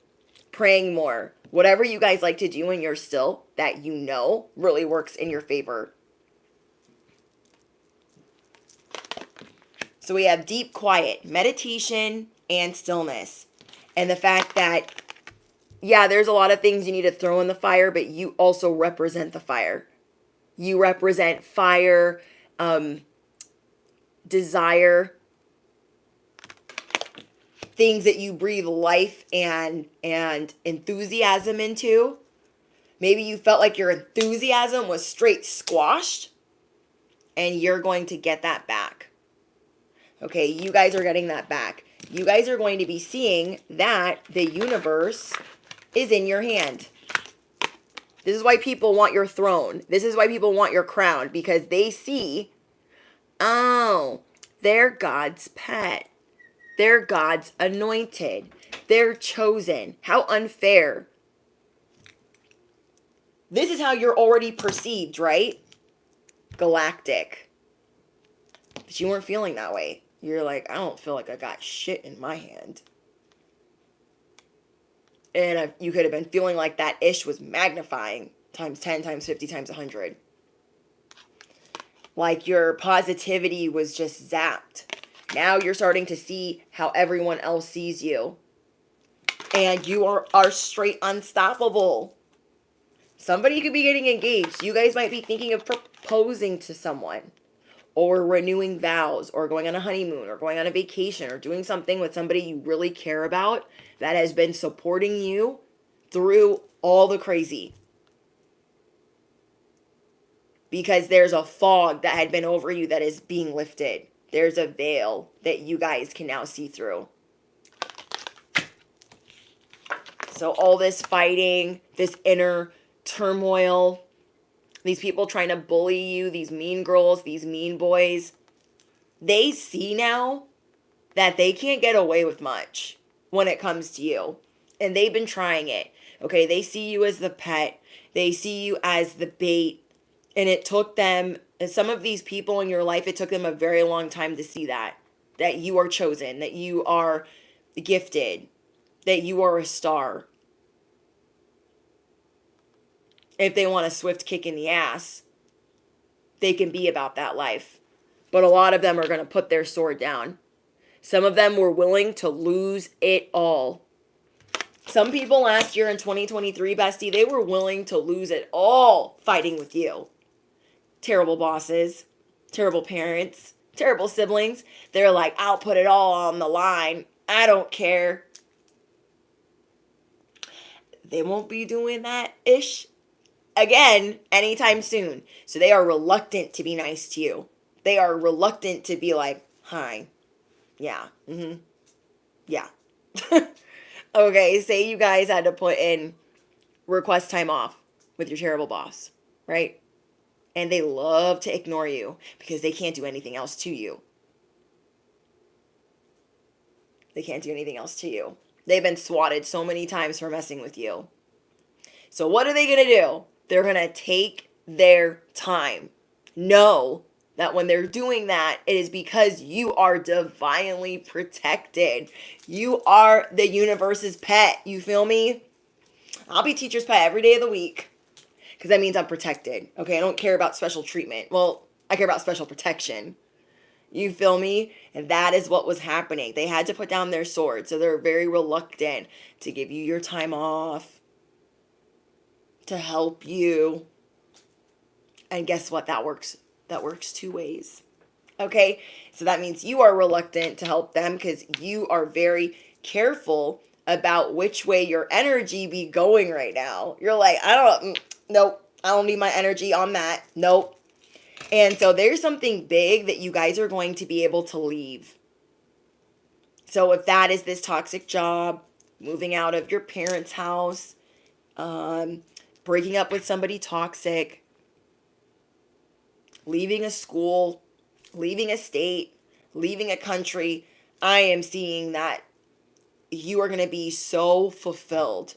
praying more. Whatever you guys like to do when you're still, that you know really works in your favor. So we have deep quiet, meditation, and stillness. And the fact that, yeah, there's a lot of things you need to throw in the fire, but you also represent the fire. You represent fire, desire, things that you breathe life and enthusiasm into. Maybe you felt like your enthusiasm was straight squashed, and you're going to get that back. Okay, you guys are getting that back. You guys are going to be seeing that the universe is in your hand. This is why people want your throne. This is why people want your crown, because they see, oh, they're God's pet. They're God's anointed. They're chosen. How unfair. This is how you're already perceived, right? Galactic. But you weren't feeling that way. You're like, I don't feel like I got shit in my hand. And you could have been feeling like that ish was magnifying times 10, times 50, times 100. Like your positivity was just zapped. Now you're starting to see how everyone else sees you. And you are straight unstoppable. Somebody could be getting engaged. You guys might be thinking of proposing to someone, or renewing vows, or going on a honeymoon, or going on a vacation, or doing something with somebody you really care about that has been supporting you through all the crazy. Because there's a fog that had been over you that is being lifted. There's a veil that you guys can now see through. So all this fighting, this inner turmoil, these people trying to bully you, these mean girls, these mean boys, they see now that they can't get away with much when it comes to you. And they've been trying it. Okay, they see you as the pet. They see you as the bait. And it took them, some of these people in your life, it took them a very long time to see that you are chosen, that you are gifted, that you are a star. If they want a swift kick in the ass, they can be about that life. But a lot of them are going to put their sword down Some of them were willing to lose it all. Some people last year in 2023, bestie, they were willing to lose it all fighting with you. Terrible bosses, terrible parents, terrible siblings. They're like, I'll put it all on the line. I don't care. They won't be doing that ish again anytime soon. So they are reluctant to be nice to you. They are reluctant to be like, hi. Yeah. Yeah. Okay, say you guys had to put in request time off with your terrible boss, right? And they love to ignore you because they can't do anything else to you. They can't do anything else to you. They've been swatted so many times for messing with you. So what are they going to do? They're going to take their time. Know that when they're doing that, it is because you are divinely protected. You are the universe's pet. You feel me? I'll be teacher's pet every day of the week because that means I'm protected. Okay, I don't care about special treatment. Well, I care about special protection. You feel me? And that is what was happening. They had to put down their sword, so they're very reluctant to give you your time off, to help you. And guess what? That works. That works two ways. Okay? So that means you are reluctant to help them because you are very careful about which way your energy be going right now. You're like, nope, I don't need my energy on that. Nope. And so there's something big that you guys are going to be able to leave. So if that is this toxic job, moving out of your parents' house, breaking up with somebody toxic, leaving a school, leaving a state, leaving a country, I am seeing that you are going to be so fulfilled.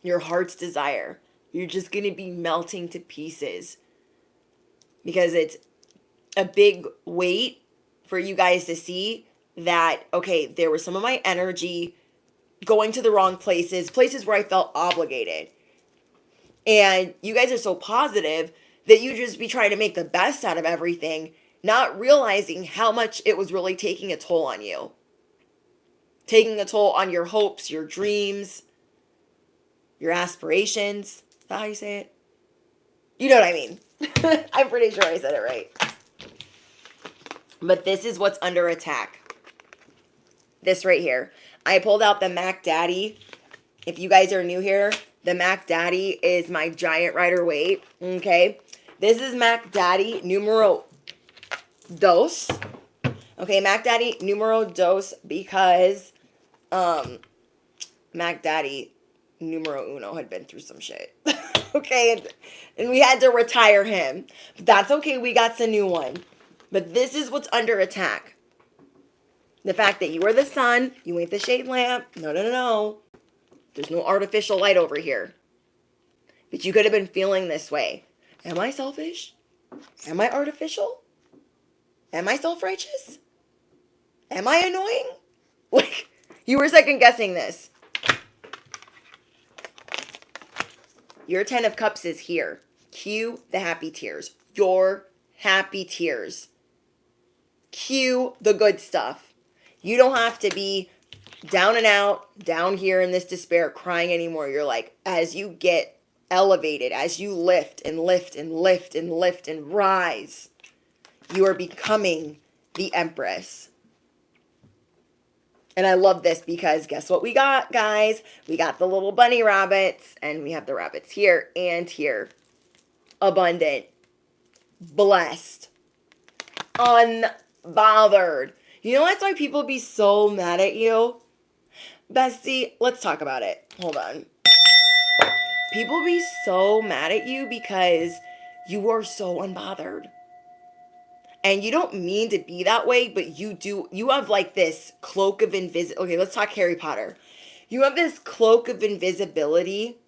Your heart's desire. You're just going to be melting to pieces. Because it's a big weight for you guys to see that, okay, there was some of my energy going to the wrong places where I felt obligated. And you guys are so positive that you just be trying to make the best out of everything, not realizing how much it was really taking a toll on you. Taking a toll on your hopes, your dreams, your aspirations. Is that how you say it? You know what I mean. I'm pretty sure I said it right. But this is what's under attack. This right here. I pulled out the Mac Daddy. If you guys are new here, the Mac Daddy is my giant Rider-Waite. Okay. This is Mac Daddy numero dos. Okay, Mac Daddy numero dos because Mac Daddy numero uno had been through some shit. Okay, and we had to retire him. But that's okay, we got a new one. But this is what's under attack. The fact that you are the sun, you ain't the shade lamp. No. There's no artificial light over here. But you could have been feeling this way. Am I selfish? Am I artificial? Am I self-righteous? Am I annoying? Like, you were second guessing this. Your 10 of Cups is here. Cue the happy tears. Your happy tears. Cue the good stuff. You don't have to be down and out, down here in this despair, crying anymore. You're like, as you get elevated, as you lift and lift and lift and lift and rise, you are becoming the empress. And I love this because guess what we got, guys? We got the little bunny rabbits, and we have the rabbits here and here. Abundant. Blessed. Unbothered. You know that's why people be so mad at you? Bestie, let's talk about it. Hold on. People be so mad at you because you are so unbothered. And you don't mean to be that way, but you do. You have like this cloak of invisibility. Okay, let's talk Harry Potter. You have this cloak of invisibility.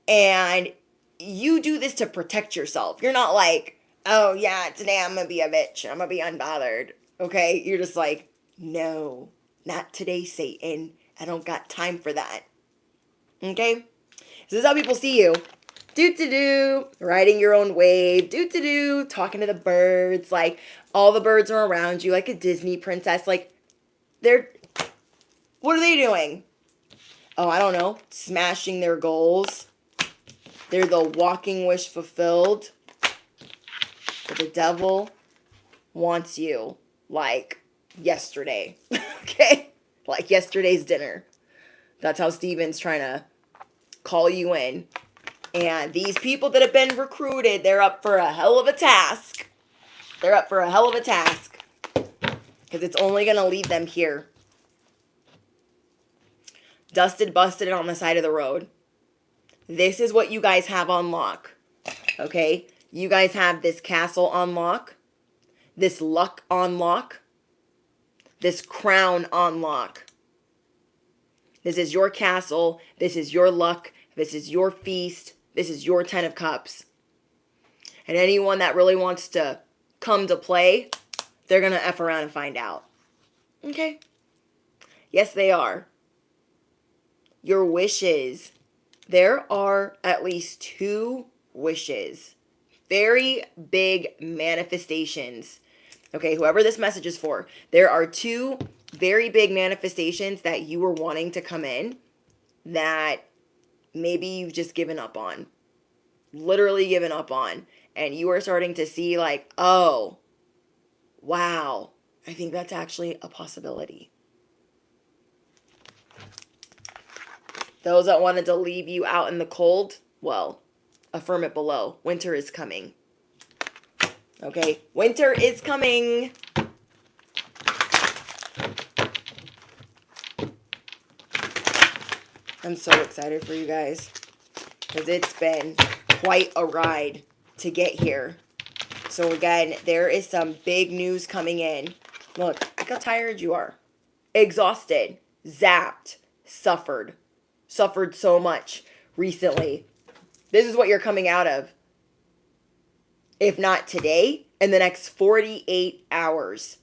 And you do this to protect yourself. You're not like, oh yeah, today I'm going to be a bitch. I'm going to be unbothered. Okay? You're just like, no, not today, Satan. I don't got time for that. Okay? So this is how people see you. Do-do-do. Riding your own wave. Do-do-do. Talking to the birds. Like, all the birds are around you like a Disney princess. Like, what are they doing? Oh, I don't know. Smashing their goals. They're the walking wish fulfilled. But the devil wants you like yesterday. Okay? Like yesterday's dinner. That's how Steven's trying to call you in. And these people that have been recruited, they're up for a hell of a task. They're up for a hell of a task. Because it's only going to lead them here. Dusted, busted, and on the side of the road. This is what you guys have on lock. Okay? You guys have this castle on lock. This luck on lock. This crown on lock. This is your castle. This is your luck. This is your feast. This is your 10 of cups. And anyone that really wants to come to play, they're going to F around and find out. Okay? Yes, they are. Your wishes. There are at least 2 wishes. Very big manifestations. Okay, whoever this message is for, there are 2 very big manifestations that you were wanting to come in that maybe you've just given up on. Literally given up on. And you are starting to see like, oh, wow, I think that's actually a possibility. Those that wanted to leave you out in the cold, well, affirm it below. Winter is coming. Okay, winter is coming. I'm so excited for you guys because it's been quite a ride to get here. So again, there is some big news coming in. Look how tired you are. Exhausted, zapped, suffered so much recently. This is what you're coming out of. If not today, in the next 48 hours.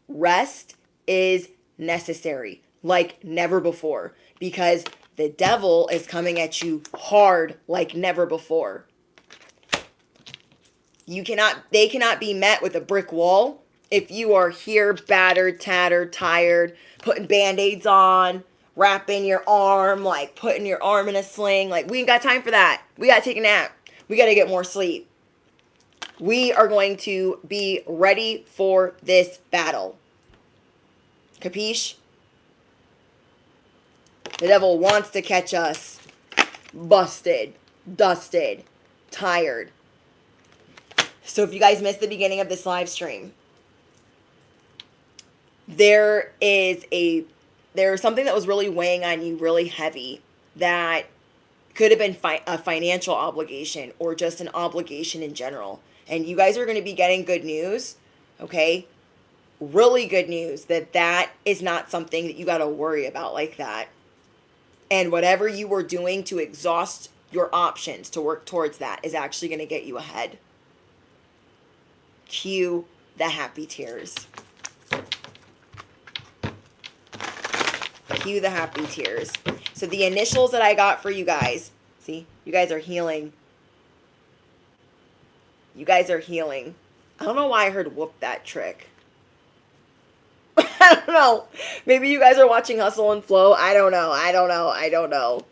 Rest is necessary like never before because the devil is coming at you hard like never before. They cannot be met with a brick wall if you are here battered, tattered, tired, putting band-aids on, wrapping your arm, like putting your arm in a sling. Like, we ain't got time for that. We got to take a nap. We got to get more sleep. We are going to be ready for this battle. Capiche? The devil wants to catch us busted, dusted, tired. So if you guys missed the beginning of this live stream, there is something that was really weighing on you really heavy that could have been a financial obligation or just an obligation in general. And you guys are going to be getting good news, okay? Really good news that is not something that you got to worry about like that. And whatever you were doing to exhaust your options to work towards that is actually going to get you ahead. Cue the happy tears. Cue the happy tears. So the initials that I got for you guys, see, you guys are healing. You guys are healing. I don't know why I heard whoop that trick. I don't know. Maybe you guys are watching Hustle and Flow. I don't know.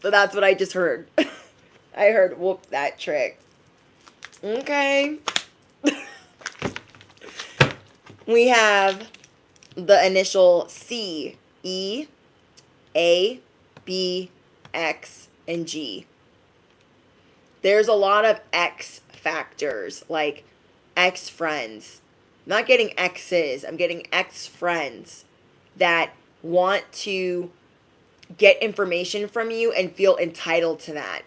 But that's what I just heard. I heard whoop that trick. Okay. We have the initial C, E, A, B, X, and G. There's a lot of X factors, like X friends. I'm not getting exes, I'm getting X friends that want to get information from you and feel entitled to that.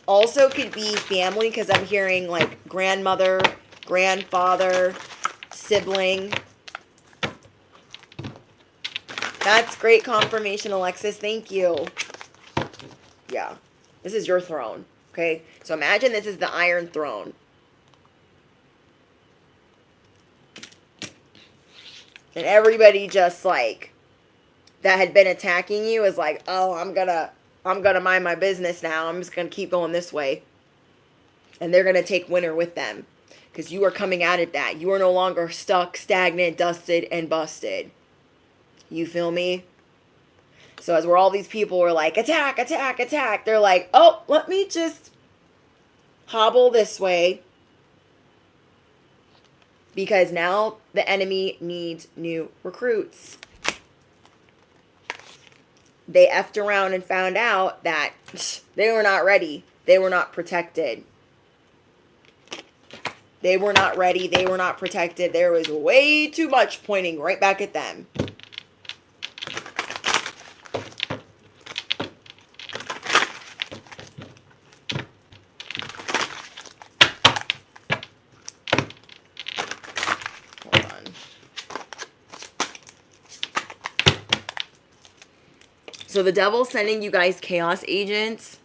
Also could be family, because I'm hearing like grandmother, grandfather, sibling. That's great confirmation, Alexis. Thank you. Yeah. This is your throne. Okay? So imagine this is the Iron Throne. And everybody just like, that had been attacking you is like, oh, I'm gonna I'm going to mind my business now. I'm just going to keep going this way. And they're going to take winter with them. Because you are coming out of that. You are no longer stuck, stagnant, dusted, and busted. You feel me? So as where all these people were like, attack, attack, attack. They're like, oh, let me just hobble this way. Because now the enemy needs new recruits. They effed around and found out that they were not ready. They were not protected. They were not ready. They were not protected. There was way too much pointing right back at them. Hold on. So the devil's sending you guys chaos agents.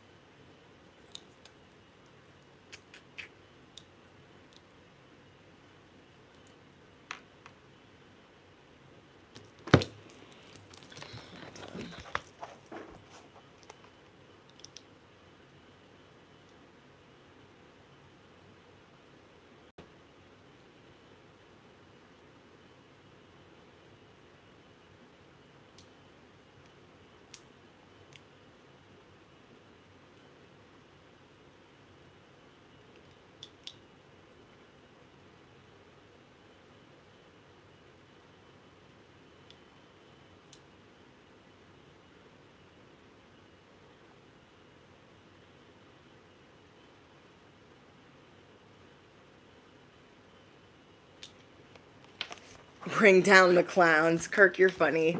Bring down the clowns. Kirk, you're funny.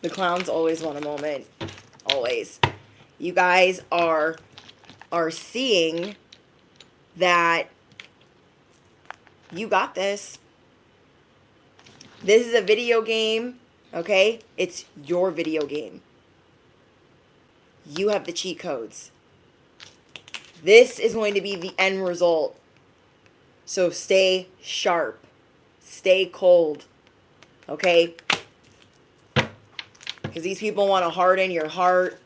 The clowns always want a moment. Always. You guys are seeing that you got this. This is a video game, okay? It's your video game. You have the cheat codes. This is going to be the end result. So stay sharp. Stay cold. Okay? Because these people want to harden your heart.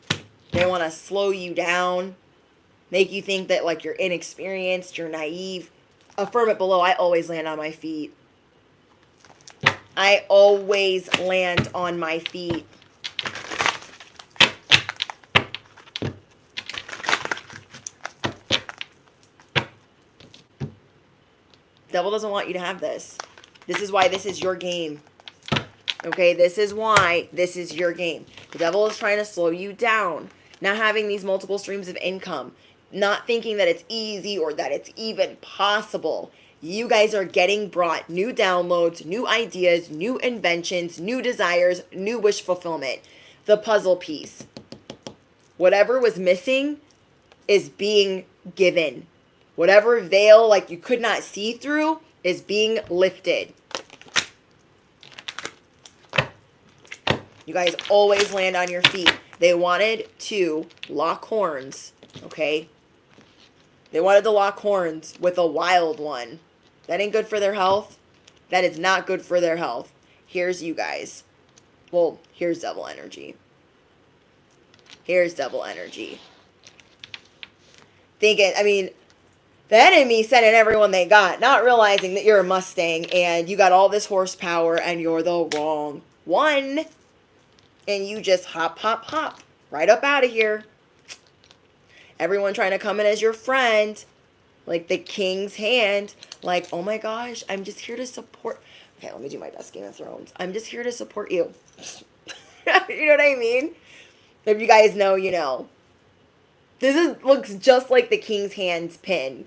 They want to slow you down. Make you think that like you're inexperienced, you're naive. Affirm it below. I always land on my feet. I always land on my feet. Devil doesn't want you to have this. This is why this is your game. Okay, this is why this is your game. The devil is trying to slow you down. Not having these multiple streams of income. Not thinking that it's easy or that it's even possible. You guys are getting brought new downloads, new ideas, new inventions, new desires, new wish fulfillment. The puzzle piece. Whatever was missing is being given. Whatever veil like you could not see through is being lifted. You guys always land on your feet. They wanted to lock horns, okay? They wanted to lock horns with a wild one. That ain't good for their health. That is not good for their health. Here's you guys. Well, here's devil energy. Here's devil energy. Thinking, I mean, the enemy sending everyone they got, not realizing that you're a Mustang and you got all this horsepower and you're the wrong one. And you just hop, hop, hop. Right up out of here. Everyone trying to come in as your friend. Like the king's hand. Like, oh my gosh, I'm just here to support. Okay, let me do my best Game of Thrones. I'm just here to support you. You know what I mean? If you guys know, you know. Looks just like the king's hand's pin.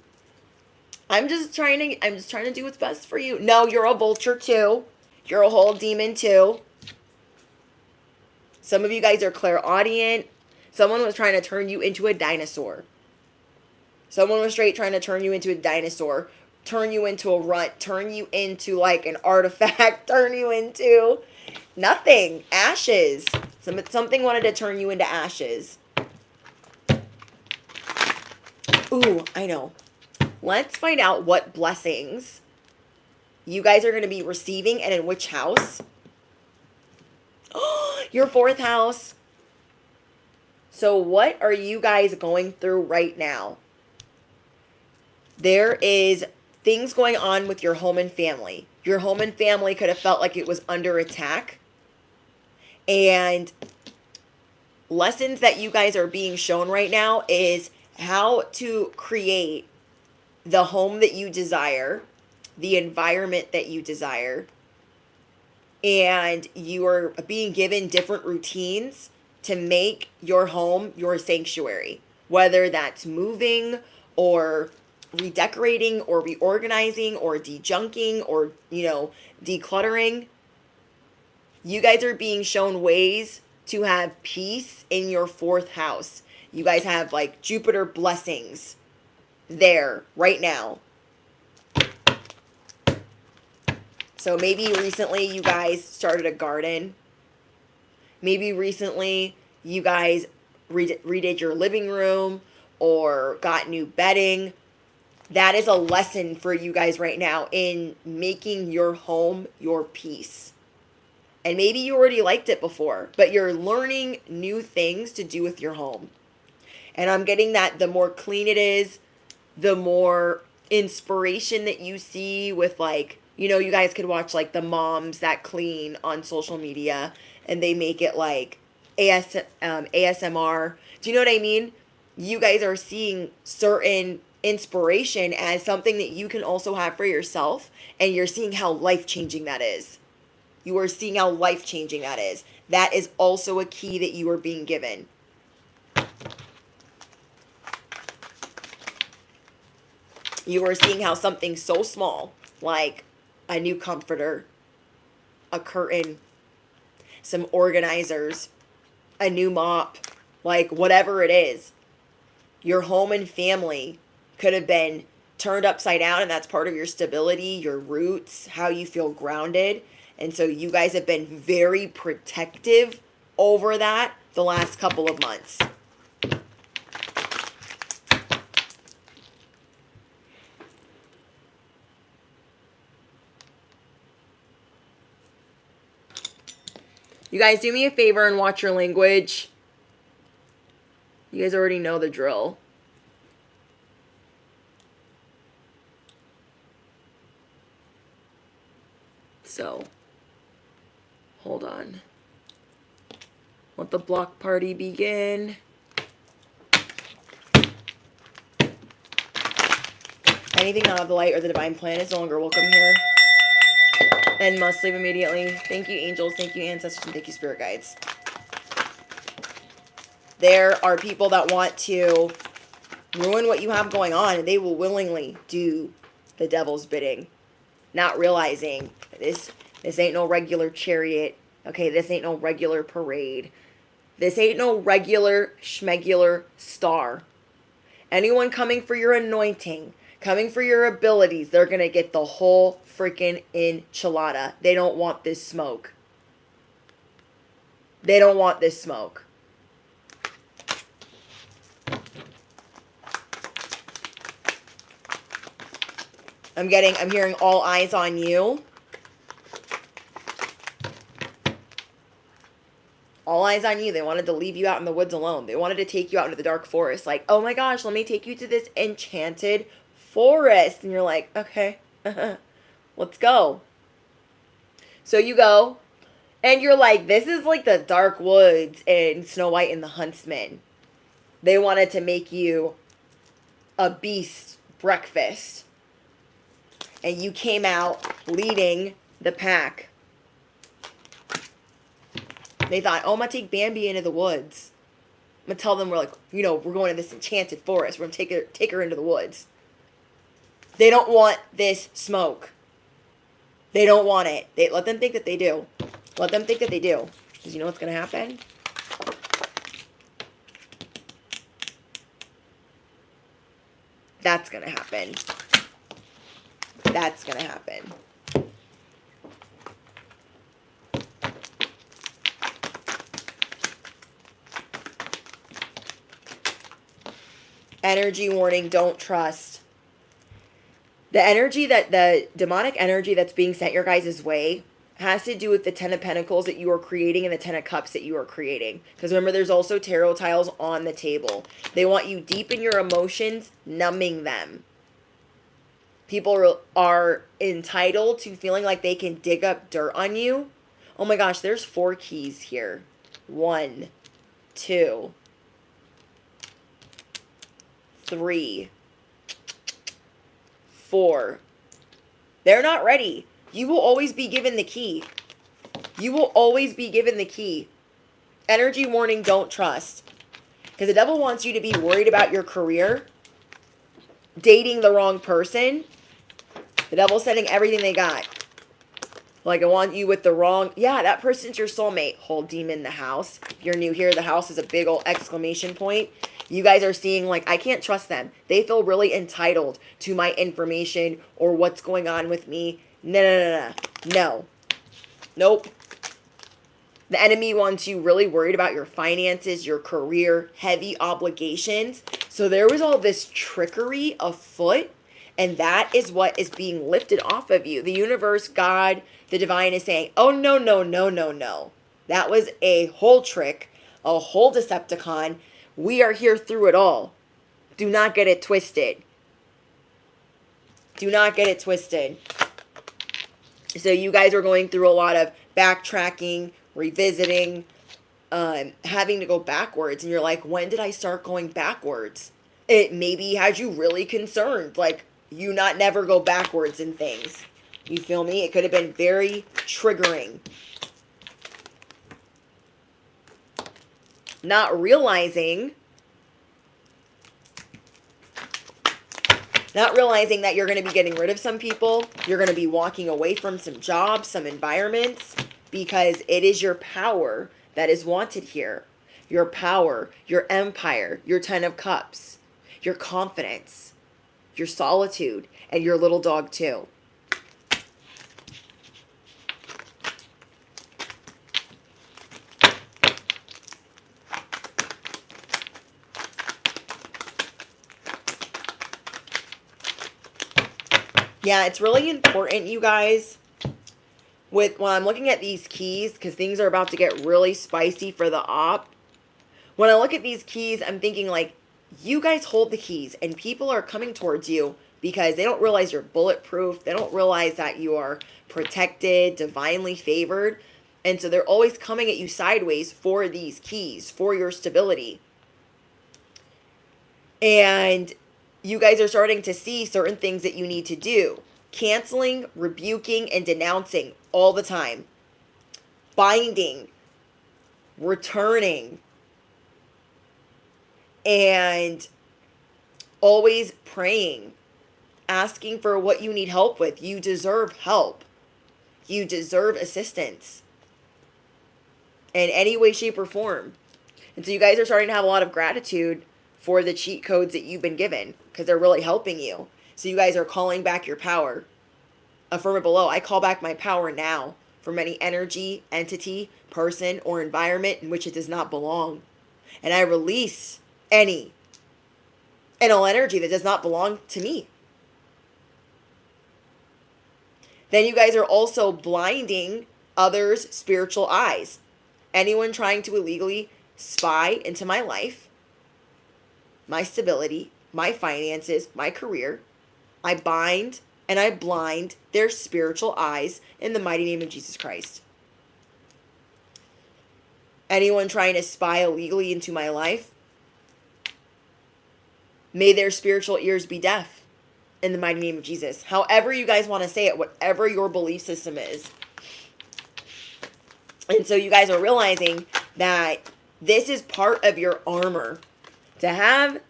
I'm just trying to do what's best for you. No, you're a vulture too. You're a whole demon too. Some of you guys are clairaudient. Someone was trying to turn you into a dinosaur. Someone was straight trying to turn you into a dinosaur. Turn you into a runt. Turn you into like an artifact. Turn you into nothing. Ashes. Something wanted to turn you into ashes. Ooh, I know. Let's find out what blessings you guys are going to be receiving and in which house. Your fourth house. So what are you guys going through right now? There is things going on with your home and family. Your home and family could have felt like it was under attack. And lessons that you guys are being shown right now is how to create the home that you desire, the environment that you desire, and you are being given different routines to make your home your sanctuary, whether that's moving or redecorating or reorganizing or dejunking or, decluttering. You guys are being shown ways to have peace in your fourth house. You guys have like Jupiter blessings there right now. So maybe recently you guys started a garden. Maybe recently you guys redid your living room or got new bedding. That is a lesson for you guys right now in making your home your peace. And maybe you already liked it before, but you're learning new things to do with your home. And I'm getting that the more clean it is, the more inspiration that you see with you guys could watch like the moms that clean on social media and they make it like ASMR. Do you know what I mean? You guys are seeing certain inspiration as something that you can also have for yourself, and you're seeing how life-changing that is. You are seeing how life-changing that is. That is also a key that you are being given. You are seeing how something so small, like a new comforter, a curtain, some organizers, a new mop, like whatever it is, your home and family could have been turned upside down, and that's part of your stability, your roots, how you feel grounded. And so you guys have been very protective over that the last couple of months. You guys do me a favor and watch your language. You guys already know the drill. So, hold on. Let the block party begin. Anything not of the light or the divine plan is no longer welcome here and must leave immediately. Thank you, angels. Thank you, ancestors. And thank you, spirit guides. There are people that want to ruin what you have going on, and they will willingly do the devil's bidding, not realizing this ain't no regular chariot. Okay, this ain't no regular parade. This ain't no regular schmegular star. Anyone coming for your anointing, coming for your abilities, they're going to get the whole freaking enchilada. They don't want this smoke. They don't want this smoke. I'm hearing all eyes on you. All eyes on you. They wanted to leave you out in the woods alone. They wanted to take you out into the dark forest. Like, oh my gosh, let me take you to this enchanted forest. And you're like, okay, let's go. So you go, and you're like, this is like the dark woods in Snow White and the Huntsman. They wanted to make you a beast breakfast. And you came out leading the pack. They thought, oh, I'm going to take Bambi into the woods. I'm going to tell them we're going to this enchanted forest. We're going to take her into the woods. They don't want this smoke. They don't want it. Let them think that they do. Let them think that they do. Because you know what's going to happen? That's going to happen. That's going to happen. Energy warning, don't trust. The demonic energy that's being sent your guys' way has to do with the Ten of Pentacles that you are creating and the Ten of Cups that you are creating. Because remember, there's also tarot tiles on the table. They want you deep in your emotions, numbing them. People are entitled to feeling like they can dig up dirt on you. Oh my gosh, there's 4 keys here. 1, 2, 3, 4. They're not ready. You will always be given the key. You will always be given the key. Energy warning, don't trust. Because the devil wants you to be worried about your career, dating the wrong person. The devil's sending everything they got. Like, I want you with the wrong... Yeah, that person's your soulmate. Whole demon in the house. If you're new here, the house is a big old exclamation point. You guys are seeing, like, I can't trust them. They feel really entitled to my information or what's going on with me. No. Nope. The enemy wants you really worried about your finances, your career, heavy obligations. So there was all this trickery afoot. And that is what is being lifted off of you. The universe, God, the divine is saying, oh, no. That was a whole trick, a whole Decepticon. We are here through it all. Do not get it twisted. Do not get it twisted. So you guys are going through a lot of backtracking, revisiting, having to go backwards. And you're like, when did I start going backwards? It maybe had you really concerned. Like, you not never go backwards in things. You feel me? It could have been very triggering. Not realizing that you're going to be getting rid of some people. You're going to be walking away from some jobs, some environments, because it is your power that is wanted here. Your power, your empire, your 10 of cups, your confidence, your solitude, and your little dog too. Yeah, it's really important, you guys, when I'm looking at these keys, because things are about to get really spicy for the op. When I look at these keys, I'm thinking like, you guys hold the keys and people are coming towards you because they don't realize you're bulletproof. They don't realize that you are protected, divinely favored. And so they're always coming at you sideways for these keys, for your stability. And you guys are starting to see certain things that you need to do. Canceling, rebuking, and denouncing all the time. Binding, returning, and always praying, asking for what you need help with. You deserve help. You deserve assistance in any way, shape, or form. And so you guys are starting to have a lot of gratitude for the cheat codes that you've been given because they're really helping you. So you guys are calling back your power. Affirm it below. I call back my power now from any energy, entity, person, or environment in which it does not belong. And I release any and all energy that does not belong to me. Then you guys are also blinding others' spiritual eyes. Anyone trying to illegally spy into my life, my stability, my finances, my career, I bind and I blind their spiritual eyes in the mighty name of Jesus Christ. Anyone trying to spy illegally into my life, may their spiritual ears be deaf in the mighty name of Jesus. However you guys want to say it, whatever your belief system is. And so you guys are realizing that this is part of your armor. To have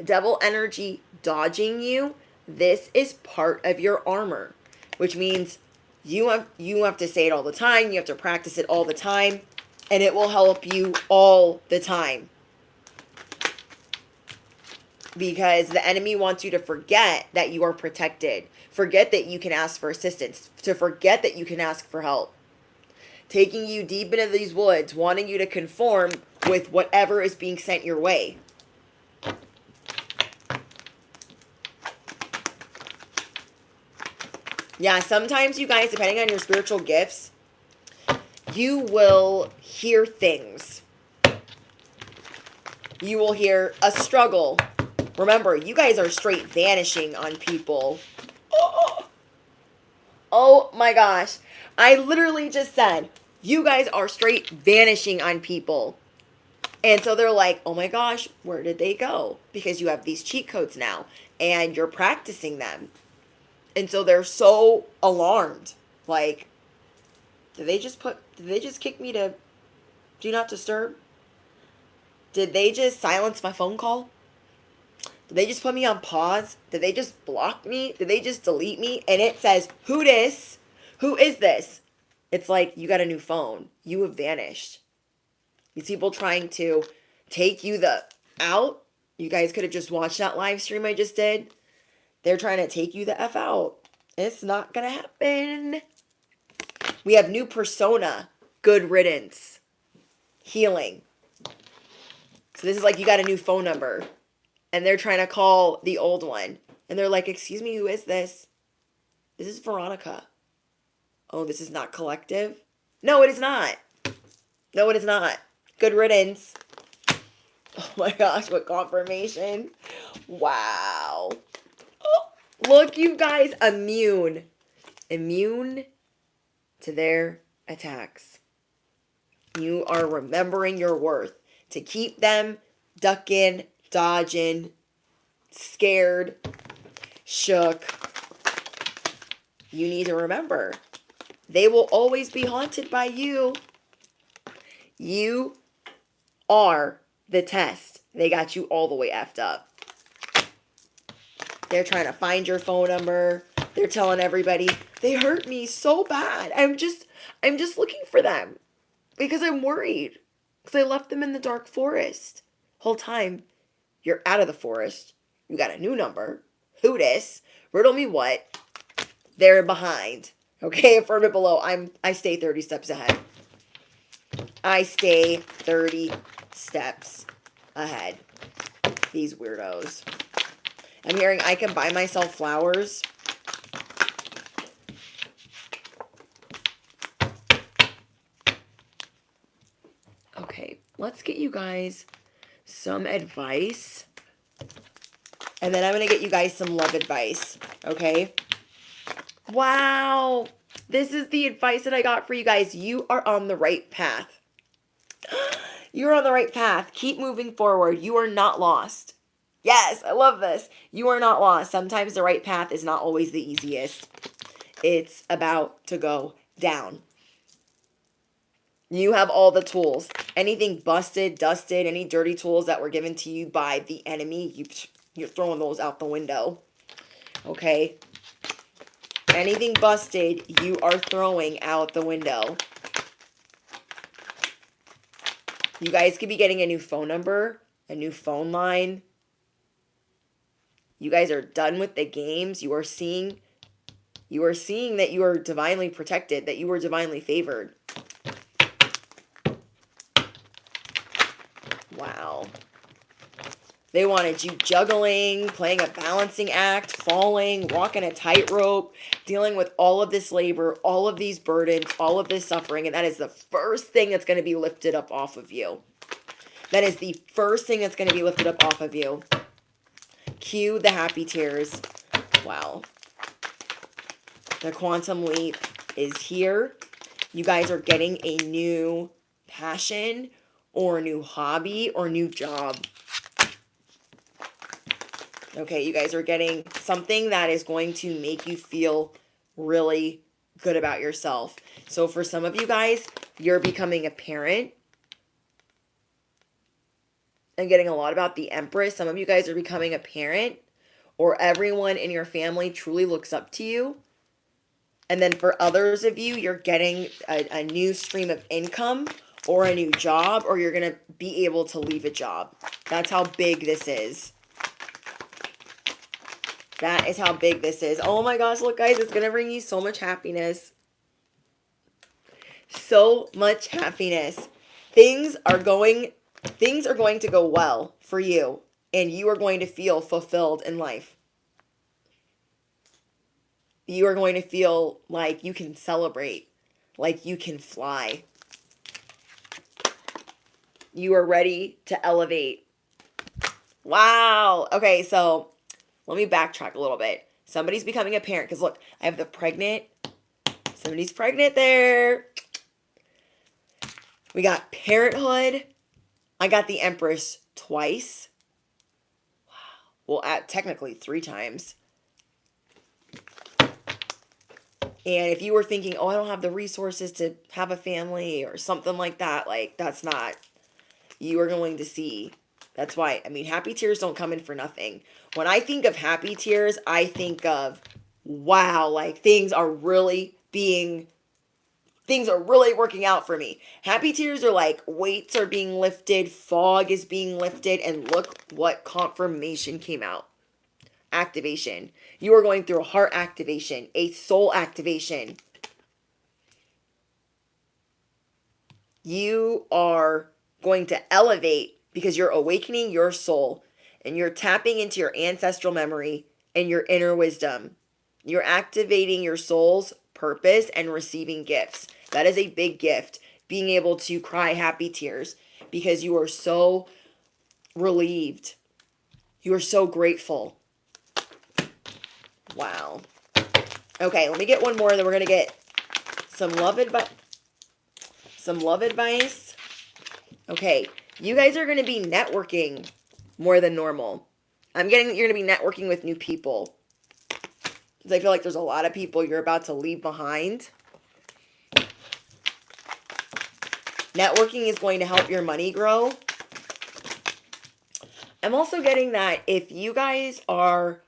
devil energy dodging you, this is part of your armor. Which means you have to say it all the time. You have to practice it all the time. And it will help you all the time. Because the enemy wants you to forget that you are protected. Forget that you can ask for assistance. To forget that you can ask for help. Taking you deep into these woods, wanting you to conform with whatever is being sent your way. Yeah, sometimes you guys, depending on your spiritual gifts, you will hear things. You will hear a struggle. Remember, you guys are straight vanishing on people. Oh my gosh. I literally just said, you guys are straight vanishing on people. And so they're like, oh my gosh, where did they go? Because you have these cheat codes now and you're practicing them. And so they're so alarmed. Like, did they just kick me to do not disturb? Did they just silence my phone call? Did they just put me on pause? Did they just block me? Did they just delete me? And it says, who this? Who is this? It's like, you got a new phone. You have vanished. These people trying to take you out. You guys could have just watched that live stream I just did. They're trying to take you the F out. It's not going to happen. We have new persona. Good riddance. Healing. So this is like you got a new phone number. And they're trying to call the old one. And they're like, excuse me, who is this? This is Veronica. Oh, this is not collective? No, it is not. No, it is not. Good riddance. Oh my gosh, what confirmation. Wow. Oh, look, you guys, immune. Immune to their attacks. You are remembering your worth. To keep them ducking, dodging, scared, shook. You need to remember, they will always be haunted by you. You are the test. They got you all the way effed up. They're trying to find your phone number. They're telling everybody, they hurt me so bad. I'm just looking for them because I'm worried. Because I left them in the dark forest. Whole time, you're out of the forest. You got a new number. Who dis? Riddle me what? They're behind. Okay, affirm it below. I stay 30 steps ahead. I stay 30 steps ahead. These weirdos. I'm hearing I can buy myself flowers. Okay, let's get you guys some advice. And then I'm going to get you guys some love advice. Okay? Wow. This is the advice that I got for you guys. You are on the right path. You're on the right path. Keep moving forward. You are not lost. Yes, I love this. You are not lost. Sometimes the right path is not always the easiest. It's about to go down. You have all the tools. Anything busted, dusted, any dirty tools that were given to you by the enemy, you're throwing those out the window. Okay? Anything busted, you are throwing out the window. You guys could be getting a new phone number, a new phone line. You guys are done with the games. You are seeing that you are divinely protected, that you are divinely favored. Wow. They wanted you juggling, playing a balancing act, falling, walking a tightrope, dealing with all of this labor, all of these burdens, all of this suffering. And that is the first thing that's going to be lifted up off of you. That is the first thing that's going to be lifted up off of you. Cue the happy tears. Wow. The quantum leap is here. You guys are getting a new passion or a new hobby or new job. Okay, you guys are getting something that is going to make you feel really good about yourself. So for some of you guys, you're becoming a parent. I'm getting a lot about the empress. Some of you guys are becoming a parent, or everyone in your family truly looks up to you. And then for others of you, you're getting a new stream of income or a new job, or you're going to be able to leave a job. That's how big this is. That is how big this is. Oh my gosh, look guys, it's going to bring you so much happiness. So much happiness. Things are going to go well for you, and you are going to feel fulfilled in life. You are going to feel like you can celebrate, like you can fly. You are ready to elevate. Wow. Okay, so let me backtrack a little bit. Somebody's becoming a parent because look, I have the pregnant. Somebody's pregnant there. We got parenthood. I got the empress twice. Wow. Well, technically 3 times. And if you were thinking, oh, I don't have the resources to have a family or something like that, like that's not, you are going to see. That's why, I mean, happy tears don't come in for nothing. When I think of happy tears, I think of, wow, like things are really working out for me. Happy tears are like weights are being lifted, fog is being lifted, and look what confirmation came out. Activation. You are going through a heart activation, a soul activation. You are going to elevate because you're awakening your soul and you're tapping into your ancestral memory and your inner wisdom. You're activating your soul's purpose and receiving gifts. That is a big gift, being able to cry happy tears because you are so relieved. You are so grateful. Wow. Okay, let me get one more, then we're going to get some love advice. Okay, you guys are going to be networking more than normal. I'm getting that you're going to be networking with new people. Because I feel like there's a lot of people you're about to leave behind. Networking is going to help your money grow. I'm also getting that if you guys are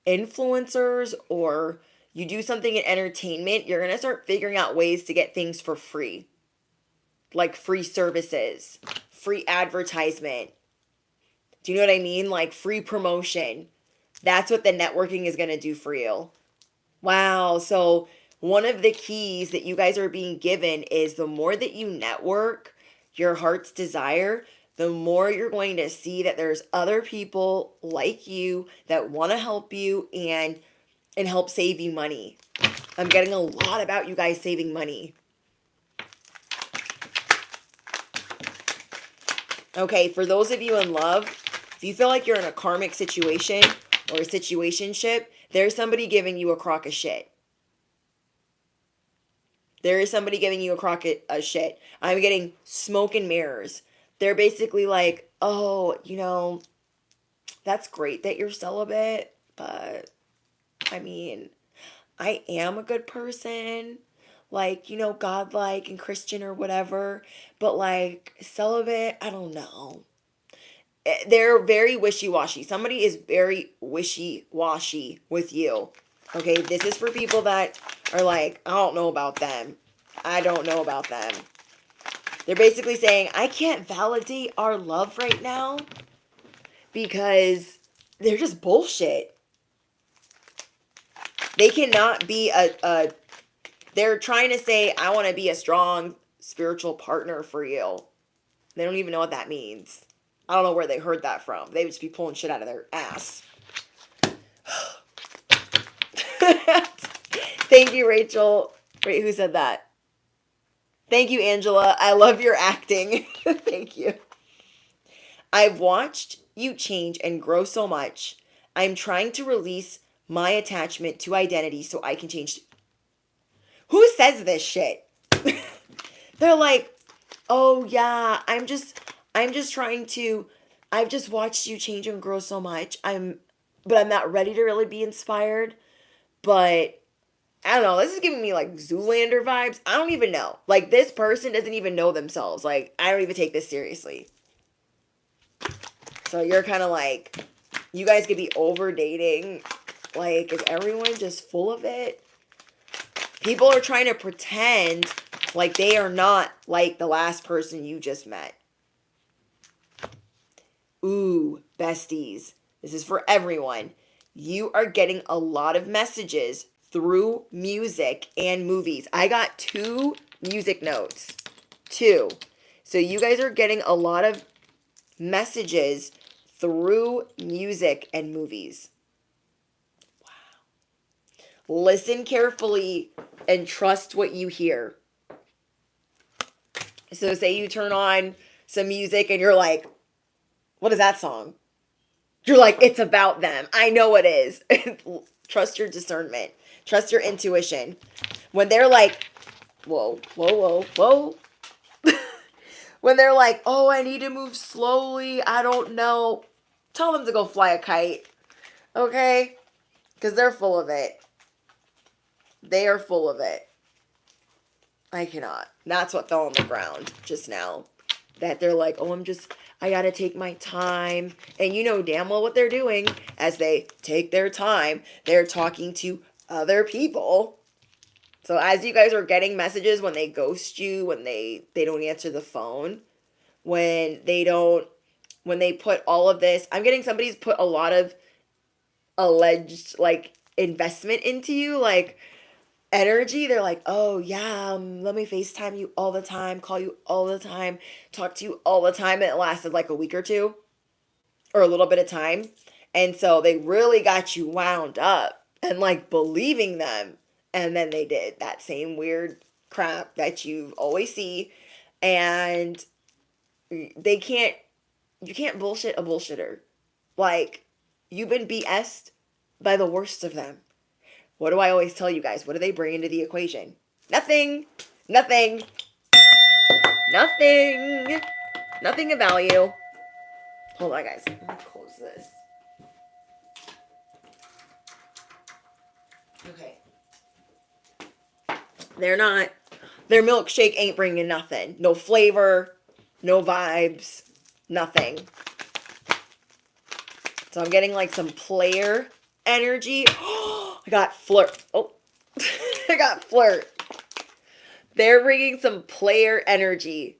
influencers or you do something in entertainment, you're going to start figuring out ways to get things for free. Like free services, free advertisement. Do you know what I mean? Like free promotion. That's what the networking is going to do for you. Wow. So one of the keys that you guys are being given is the more that you network your heart's desire, the more you're going to see that there's other people like you that want to help you and help save you money. I'm getting a lot about you guys saving money. Okay, for those of you in love, if you feel like you're in a karmic situation or a situationship, there's somebody giving you a crock of shit. There is somebody giving you a crock of shit. I'm getting smoke and mirrors. They're basically like, oh, that's great that you're celibate, but I mean, I am a good person, like, godlike and Christian or whatever, but like celibate, I don't know. They're very wishy-washy. Somebody is very wishy-washy with you. Okay, this is for people that are like, I don't know about them. I don't know about them. They're basically saying, I can't validate our love right now because they're just bullshit. They cannot be they're trying to say, I want to be a strong spiritual partner for you. They don't even know what that means. I don't know where they heard that from. They would just be pulling shit out of their ass. Thank you, Rachel. Wait, who said that? Thank you, Angela. I love your acting. Thank you. I've watched you change and grow so much. I'm trying to release my attachment to identity so I can change. Who says this shit? They're like, oh yeah, I'm just trying to, I've just watched you change and grow so much. But I'm not ready to really be inspired. But I don't know. This is giving me like Zoolander vibes. I don't even know. Like this person doesn't even know themselves. Like I don't even take this seriously. So you're kind of like, you guys could be over dating. Like, is everyone just full of it? People are trying to pretend like they are not like the last person you just met. Ooh, besties. This is for everyone. You are getting a lot of messages through music and movies. I got 2 music notes. 2. So you guys are getting a lot of messages through music and movies. Wow. Listen carefully and trust what you hear. So say you turn on some music and you're like, what is that song? You're like, it's about them. I know it is. Trust your discernment. Trust your intuition. When they're like, whoa, whoa, whoa, whoa. When they're like, oh, I need to move slowly. I don't know. Tell them to go fly a kite. Okay? Because they're full of it. They are full of it. I cannot. That's what fell on the ground just now. That they're like, oh, I gotta take my time. And you know damn well what they're doing. As they take their time, they're talking to other people. So as you guys are getting messages when they ghost you, when they don't answer the phone, when they put all of this, I'm getting somebody's put a lot of alleged, like, investment into you, like, energy. They're like, oh yeah, let me FaceTime you all the time, call you all the time, talk to you all the time. And it lasted like a week or two or a little bit of time. And so they really got you wound up and like believing them. And then they did that same weird crap that you always see. And you can't bullshit a bullshitter. Like, you've been BS'd by the worst of them. What do I always tell you guys? What do they bring into the equation? Nothing. Nothing. Nothing. Nothing of value. Hold on, guys. Let me close this. Okay. Their milkshake ain't bringing nothing. No flavor, no vibes, nothing. So I'm getting like some player energy. I got flirt. Oh, I got flirt. They're bringing some player energy.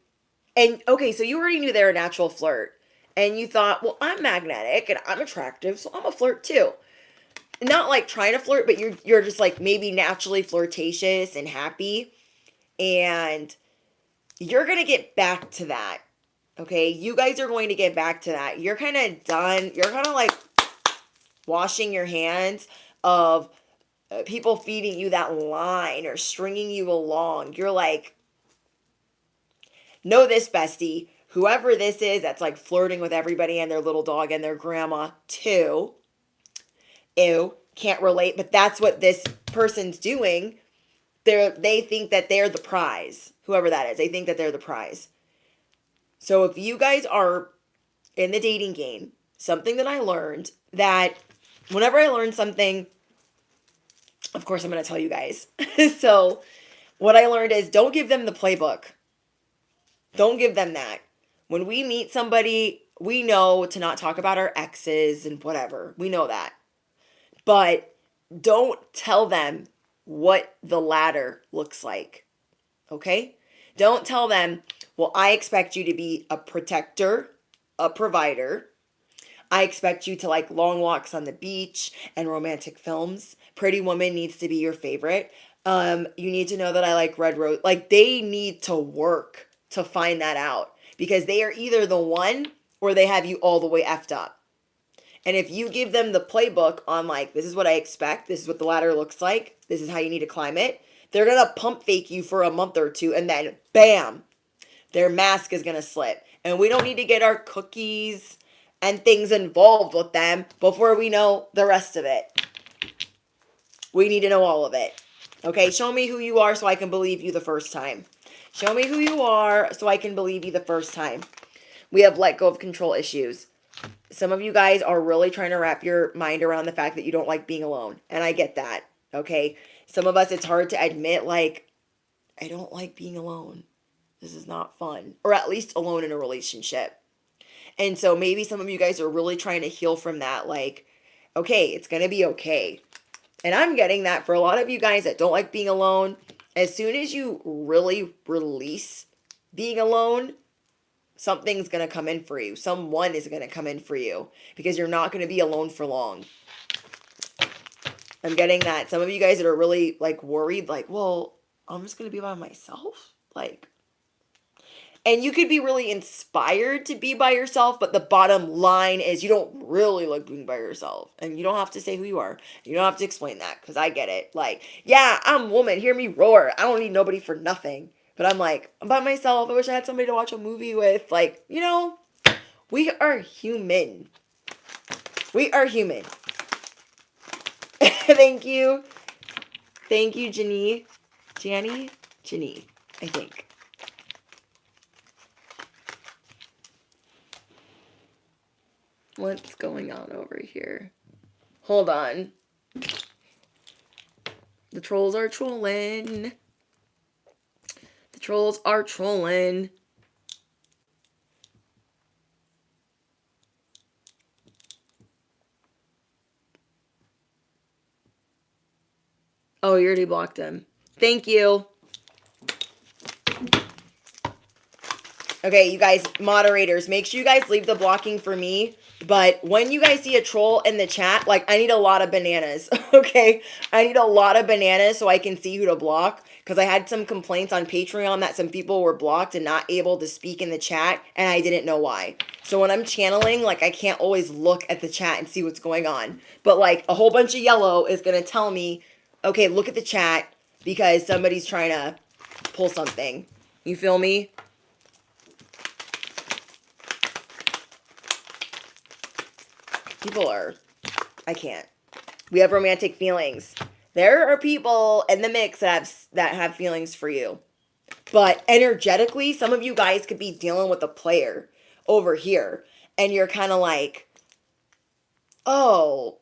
And okay, so you already knew they're a natural flirt. And you thought, well, I'm magnetic and I'm attractive, so I'm a flirt too. Not like trying to flirt, but you're just like maybe naturally flirtatious and happy. And you're going to get back to that. Okay? You guys are going to get back to that. You're kind of done. You're kind of like washing your hands of people feeding you that line or stringing you along. You're like, know this, bestie. Whoever this is that's like flirting with everybody and their little dog and their grandma too. Ew, can't relate, but that's what this person's doing. They think that they're the prize. Whoever that is, they think that they're the prize. So if you guys are in the dating game, something that I learned, that whenever I learn something, of course I'm going to tell you guys. So what I learned is don't give them the playbook. Don't give them that. When we meet somebody, we know to not talk about our exes and whatever. We know that. But don't tell them what the ladder looks like. Okay? Don't tell them, well, I expect you to be a protector, a provider. I expect you to like long walks on the beach and romantic films. Pretty Woman needs to be your favorite. You need to know that I like red rose. Like, they need to work to find that out because they are either the one or they have you all the way effed up. And if you give them the playbook on like, this is what I expect, this is what the ladder looks like, this is how you need to climb it, they're going to pump fake you for a month or two and then bam, their mask is going to slip. And we don't need to get our cookies and things involved with them before we know the rest of it. We need to know all of it. Okay, show me who you are so I can believe you the first time. Show me who you are so I can believe you the first time. We have let go of control issues. Some of you guys are really trying to wrap your mind around the fact that you don't like being alone. And I get that, okay? Some of us, it's hard to admit, like, I don't like being alone. This is not fun. Or at least alone in a relationship. And so maybe some of you guys are really trying to heal from that. Like, okay, it's going to be okay. And I'm getting that for a lot of you guys that don't like being alone. As soon as you really release being alone, something's going to come in for you. Someone is going to come in for you because you're not going to be alone for long. I'm getting that. Some of you guys that are really like worried, like, well, I'm just going to be by myself. Like, and you could be really inspired to be by yourself, but the bottom line is you don't really like being by yourself. And you don't have to say who you are. You don't have to explain that because I get it. Like, yeah, I'm a woman. Hear me roar. I don't need nobody for nothing. But I'm like, I'm by myself. I wish I had somebody to watch a movie with. Like, you know, we are human. We are human. Thank you. Thank you, Janie. Janie? Janie, I think. What's going on over here? Hold on. The trolls are trolling. The trolls are trolling. Oh, you already blocked him. Thank you. Okay, you guys, moderators, make sure you guys leave the blocking for me. But when you guys see a troll in the chat, like, I need a lot of bananas, okay? I need a lot of bananas so I can see who to block. Because I had some complaints on Patreon that some people were blocked and not able to speak in the chat, and I didn't know why. So when I'm channeling, like, I can't always look at the chat and see what's going on. But, like, a whole bunch of yellow is going to tell me, okay, look at the chat because somebody's trying to pull something. You feel me? People are, I can't. We have romantic feelings. There are people in the mix that have feelings for you. But energetically, some of you guys could be dealing with a player over here. And you're kind of like, oh,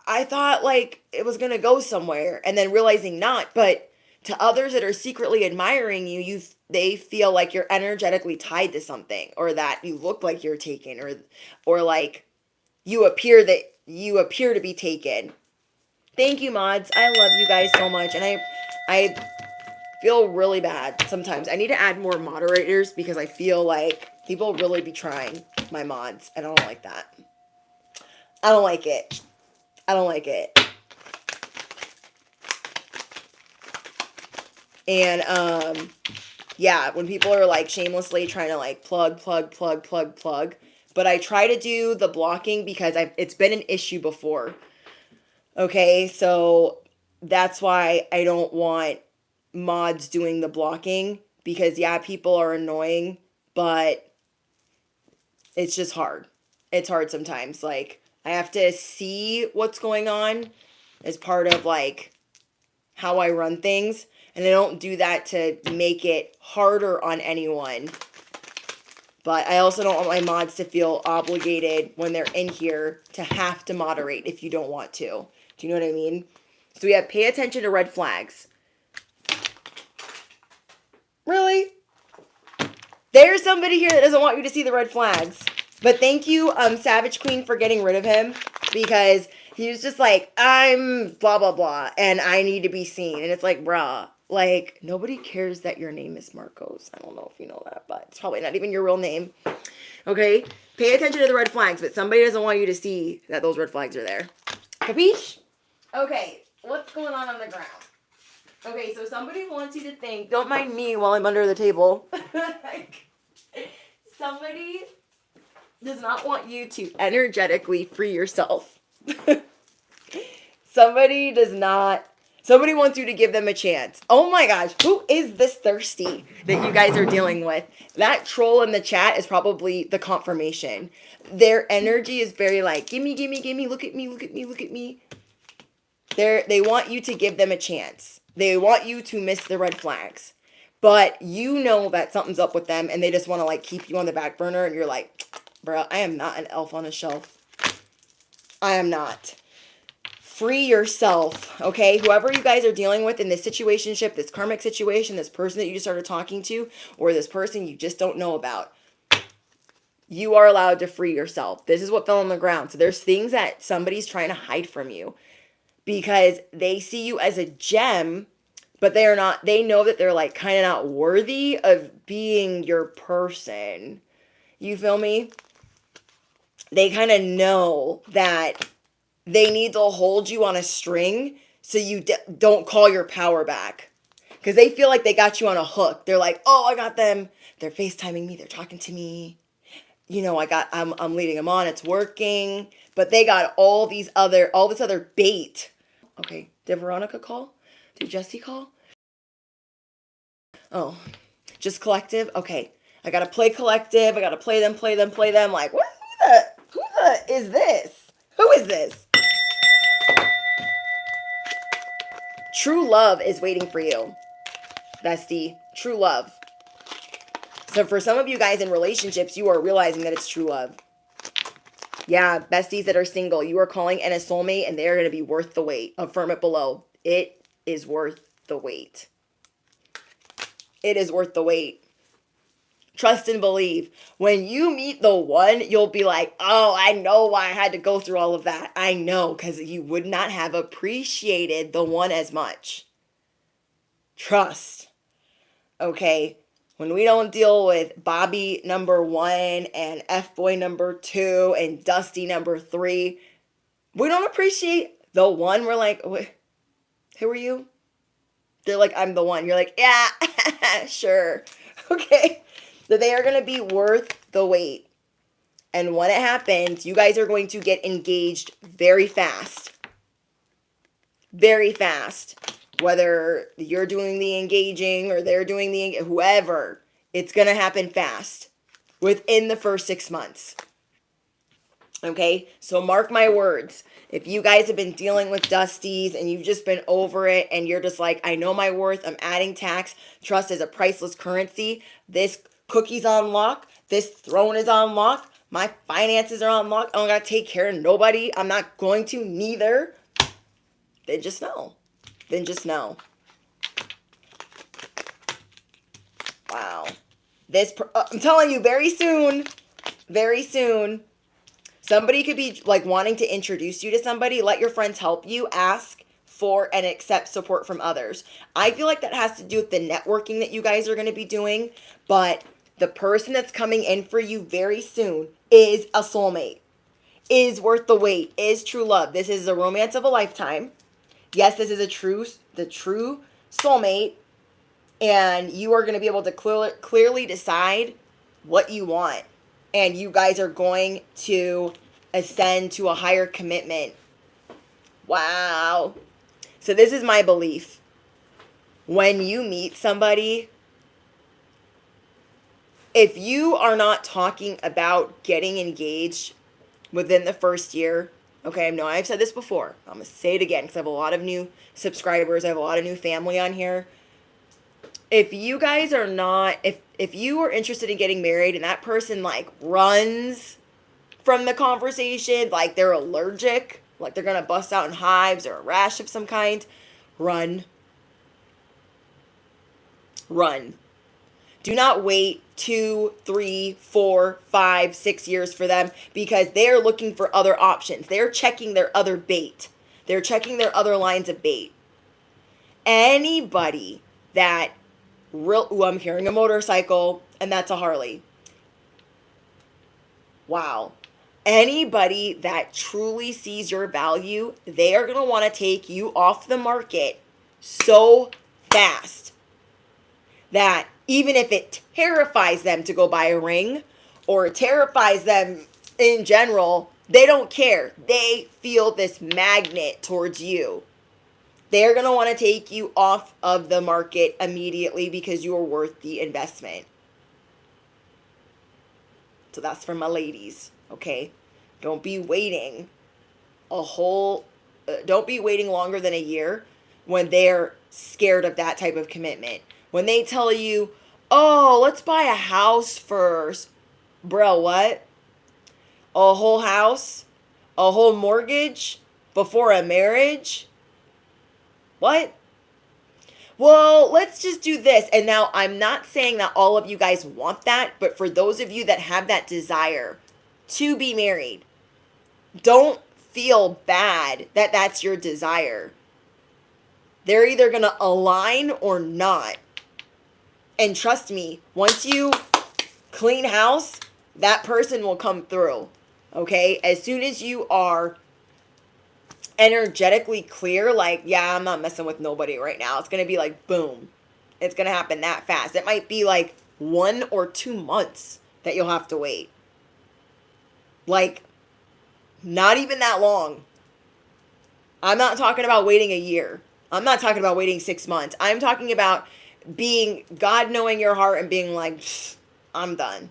I thought like it was going to go somewhere. And then realizing not. But to others that are secretly admiring you, they feel like you're energetically tied to something. Or that you look like you're taken. Or like you appear to be taken. Thank you, mods. I love you guys so much. And I feel really bad sometimes. I need to add more moderators because I feel like people really be trying my mods. And I don't like that. I don't like it. I don't like it. And, yeah, when people are like shamelessly trying to like plug. But I try to do the blocking because it's been an issue before. Okay, so that's why I don't want mods doing the blocking because, yeah, people are annoying, but it's just hard. It's hard sometimes. Like, I have to see what's going on as part of, like, how I run things, and I don't do that to make it harder on anyone. But I also don't want my mods to feel obligated when they're in here to have to moderate if you don't want to. Do you know what I mean? So we have pay attention to red flags. Really? There's somebody here that doesn't want you to see the red flags. But thank you, Savage Queen, for getting rid of him. Because he was just like, I'm blah, blah, blah. And I need to be seen. And it's like, bruh. Like, nobody cares that your name is Marcos. I don't know if you know that. But it's probably not even your real name. Okay? Pay attention to the red flags. But somebody doesn't want you to see that those red flags are there. Capiche? Okay, what's going on the ground? Okay, so somebody wants you to think, don't mind me while I'm under the table. Like, somebody does not want you to energetically free yourself. Somebody wants you to give them a chance. Oh my gosh, who is this thirsty that you guys are dealing with? That troll in the chat is probably the confirmation. Their energy is very like, gimme, look at me. They want you to give them a chance. They want you to miss the red flags. But you know that something's up with them and they just want to like keep you on the back burner and you're like, bro, I am not an elf on a shelf. I am not. Free yourself, okay? Whoever you guys are dealing with in this situationship, this karmic situation, this person that you just started talking to, or this person you just don't know about, you are allowed to free yourself. This is what fell on the ground. So there's things that somebody's trying to hide from you because they see you as a gem, but they know that they're like kind of not worthy of being your person. You feel me? They kind of know that they need to hold you on a string so you don't call your power back. Because they feel like they got you on a hook. They're like, oh, I got them. They're FaceTiming me. They're talking to me. You know, I'm leading them on. It's working. But they got all this other bait. Okay, did Veronica call? Did Jesse call? Oh, just collective? Okay. I gotta play collective. I gotta play them, play them, play them. Like, what? Who the is this? Who is this? True love is waiting for you, bestie. True love. So for some of you guys in relationships, you are realizing that it's true love. Yeah, besties that are single, you are calling in a soulmate and they're going to be worth the wait. Affirm it below. It is worth the wait. It is worth the wait. Trust and believe. When you meet the one, you'll be like, oh, I know why I had to go through all of that. I know, because you would not have appreciated the one as much. Trust. Okay? When we don't deal with Bobby number 1 and F-boy number 2 and Dusty number 3, we don't appreciate the one. We're like, who are you? They're like, I'm the one. You're like, yeah, sure. Okay. So they are going to be worth the wait. And when it happens, you guys are going to get engaged very fast. Very fast. Whether you're doing the engaging or they're doing the, whoever, it's going to happen fast. Within the first 6 months. Okay, so mark my words. If you guys have been dealing with Dusties and you've just been over it and you're just like, I know my worth, I'm adding tax, trust is a priceless currency, this cookie's on lock, this throne is on lock, my finances are on lock, I don't gotta take care of nobody, I'm not going to neither, then just know. Then just know. Wow. I'm telling you, very soon, somebody could be like wanting to introduce you to somebody. Let your friends help you. Ask for and accept support from others. I feel like that has to do with the networking that you guys are going to be doing. But the person that's coming in for you very soon is a soulmate. Is worth the wait. Is true love. This is the romance of a lifetime. Yes, this is the true soulmate. And you are going to be able to clearly decide what you want. And you guys are going to ascend to a higher commitment. Wow. So this is my belief. When you meet somebody, if you are not talking about getting engaged within the first year, okay, no, I've said this before. I'm going to say it again because I have a lot of new subscribers. I have a lot of new family on here. If you guys are not, if you are interested in getting married and that person like runs from the conversation, like they're allergic, like they're going to bust out in hives or a rash of some kind, run. Run. Do not wait 2, 3, 4, 5, 6 years for them because they're looking for other options. They're checking their other bait. They're checking their other lines of bait. Anybody that I'm hearing a motorcycle, and that's a Harley. Wow. Anybody that truly sees your value, they are going to want to take you off the market so fast that even if it terrifies them to go buy a ring or terrifies them in general, they don't care. They feel this magnet towards you. They're going to want to take you off of the market immediately because you're worth the investment. So that's for my ladies, okay? Don't be waiting don't be waiting longer than a year when they're scared of that type of commitment. When they tell you, oh, let's buy a house first. Bro, what? A whole house? A whole mortgage? Before a marriage? What? Well, let's just do this. And now I'm not saying that all of you guys want that, but for those of you that have that desire to be married, don't feel bad that that's your desire. They're either going to align or not. And trust me, once you clean house, that person will come through. Okay? As soon as you are energetically clear, like, yeah, I'm not messing with nobody right now. It's going to be like, boom. It's going to happen that fast. It might be like 1 or 2 months that you'll have to wait. Like, not even that long. I'm not talking about waiting a year. I'm not talking about waiting 6 months. I'm talking about being, God knowing your heart and being like, I'm done.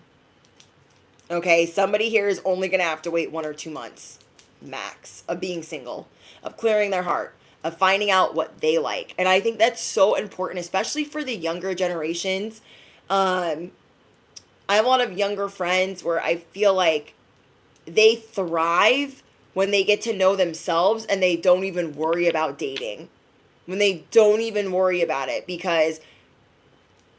Okay, somebody here is only going to have to wait 1 or 2 months, max, of being single, of clearing their heart, of finding out what they like. And I think that's so important, especially for the younger generations. I have a lot of younger friends where I feel like they thrive when they get to know themselves and they don't even worry about dating. When they don't even worry about it because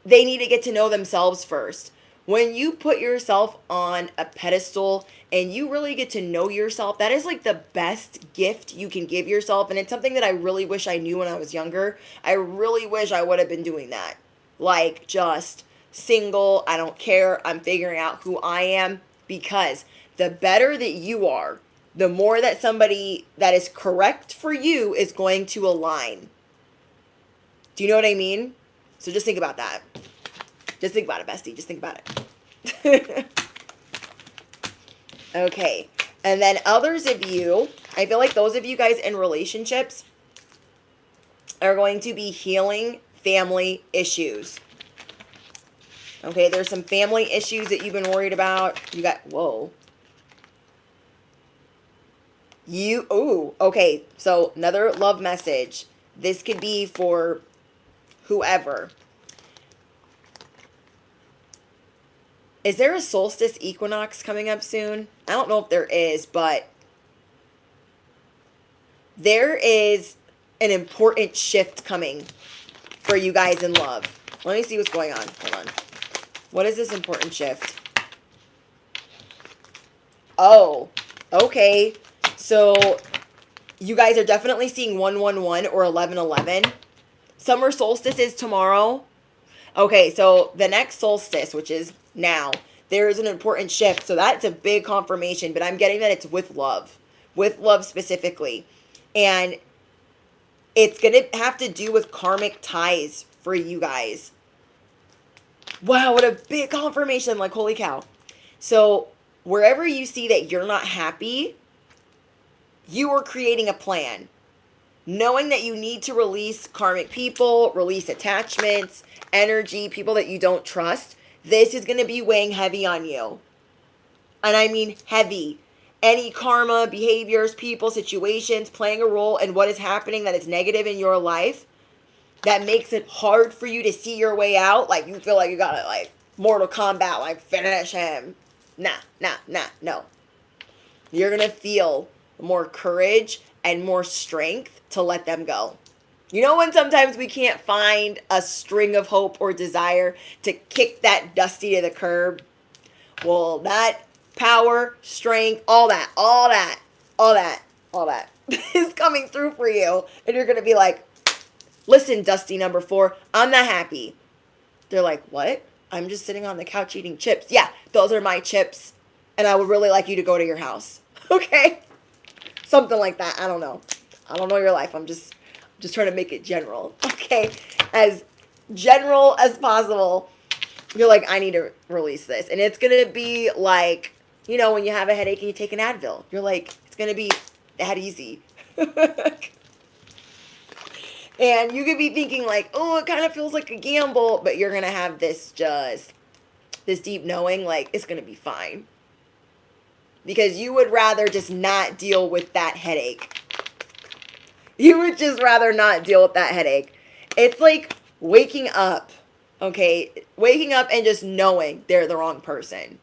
they need to get to know themselves first. When you put yourself on a pedestal and you really get to know yourself, that is like the best gift you can give yourself. And it's something that I really wish I knew when I was younger. I really wish I would have been doing that. Like, just single, I don't care, I'm figuring out who I am. Because the better that you are, the more that somebody that is correct for you is going to align. Do you know what I mean? So just think about that. Just think about it, bestie. Just think about it. Okay. And then others of you, I feel like those of you guys in relationships are going to be healing family issues. Okay, there's some family issues that you've been worried about. You got, whoa. Okay. So another love message. This could be for whoever. Is there a solstice equinox coming up soon? I don't know if there is, but there is an important shift coming for you guys in love. Let me see what's going on. Hold on. What is this important shift? Oh, okay. So you guys are definitely seeing 111 or 1111. Summer solstice is tomorrow. Okay, so the next solstice, which is now, there is an important shift. So that's a big confirmation, but I'm getting that it's with love specifically. And it's going to have to do with karmic ties for you guys. Wow, what a big confirmation. Like, holy cow. So wherever you see that you're not happy, you are creating a plan. Knowing that you need to release karmic people, release attachments, energy, people that you don't trust, this is going to be weighing heavy on you. And I mean heavy. Any karma, behaviors, people, situations playing a role in what is happening that is negative in your life, that makes it hard for you to see your way out. Like, you feel like you gotta, like, Mortal Kombat, like, finish him. No. You're going to feel more courage and more strength to let them go. You know when sometimes we can't find a string of hope or desire to kick that dusty to the curb? Well, that power, strength, all that is coming through for you. And you're going to be like, listen, Dusty number 4, I'm not happy. They're like, what? I'm just sitting on the couch eating chips. Yeah, those are my chips. And I would really like you to go to your house. Okay? Something like that. I don't know. I don't know your life. I'm just trying to make it general. Okay? As general as possible. You're like, I need to release this. And it's going to be like, you know, when you have a headache and you take an Advil. You're like, it's going to be that easy. And you could be thinking like, oh, it kind of feels like a gamble. But you're going to have this deep knowing, like, it's going to be fine. Because you would rather just not deal with that headache. You would just rather not deal with that headache. It's like waking up, okay? Waking up and just knowing they're the wrong person.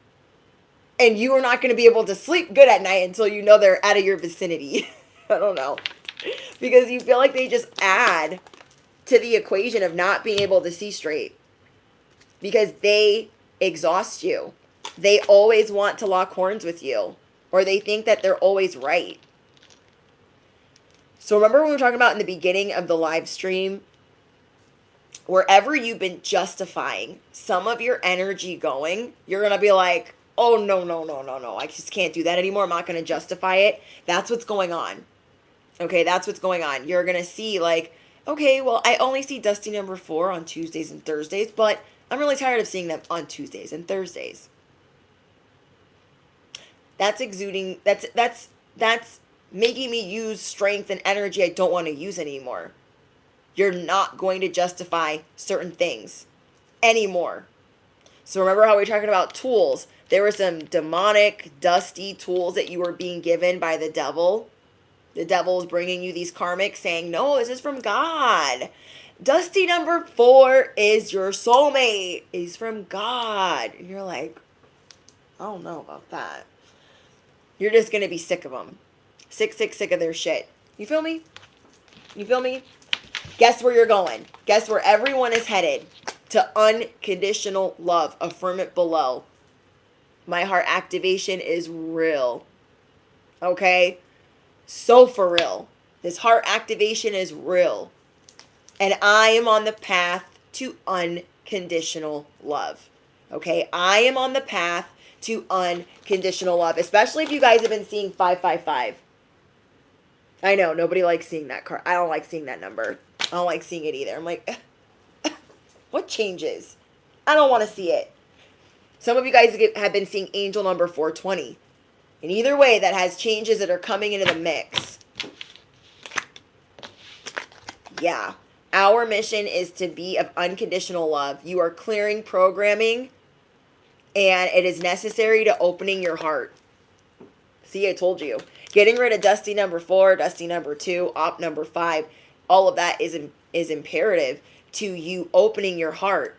And you are not going to be able to sleep good at night until you know they're out of your vicinity. I don't know. Because you feel like they just add to the equation of not being able to see straight. Because they exhaust you. They always want to lock horns with you. Or they think that they're always right. So remember when we were talking about in the beginning of the live stream, wherever you've been justifying some of your energy going, you're going to be like, oh, no. I just can't do that anymore. I'm not going to justify it. That's what's going on. Okay, that's what's going on. You're going to see like, okay, well, I only see Dusty number 4 on Tuesdays and Thursdays, but I'm really tired of seeing them on Tuesdays and Thursdays. That's exuding, that's making me use strength and energy I don't want to use anymore. You're not going to justify certain things anymore. So remember how we were talking about tools? There were some demonic, dusty tools that you were being given by the devil. The devil is bringing you these karmics saying, no, this is from God. Dusty number 4 is your soulmate. He's from God. And you're like, I don't know about that. You're just going to be sick of them. Sick of their shit. You feel me? You feel me? Guess where you're going. Guess where everyone is headed. To unconditional love. Affirm it below. My heart activation is real. Okay? So for real. This heart activation is real. And I am on the path to unconditional love. Okay? I am on the path to unconditional love. Especially if you guys have been seeing 555. I know, nobody likes seeing that card. I don't like seeing that number. I don't like seeing it either. I'm like, what changes? I don't want to see it. Some of you guys have been seeing angel number 420. And either way, that has changes that are coming into the mix. Yeah. Our mission is to be of unconditional love. You are clearing programming, and it is necessary to opening your heart. See, I told you. Getting rid of dusty number 4, dusty number 2, op number 5, all of that is imperative to you opening your heart.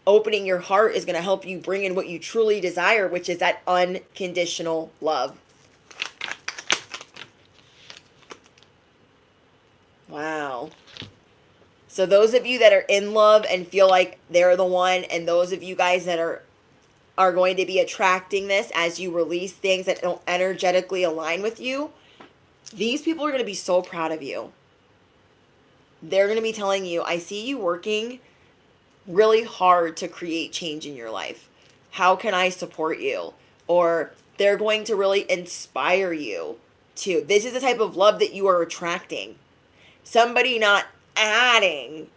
Opening your heart is going to help you bring in what you truly desire, which is that unconditional love. Wow. So those of you that are in love and feel like they're the one, and those of you guys that are going to be attracting this as you release things that don't energetically align with you, these people are going to be so proud of you. They're going to be telling you, I see you working really hard to create change in your life. How can I support you? Or they're going to really inspire you to. This is the type of love that you are attracting. Somebody not adding,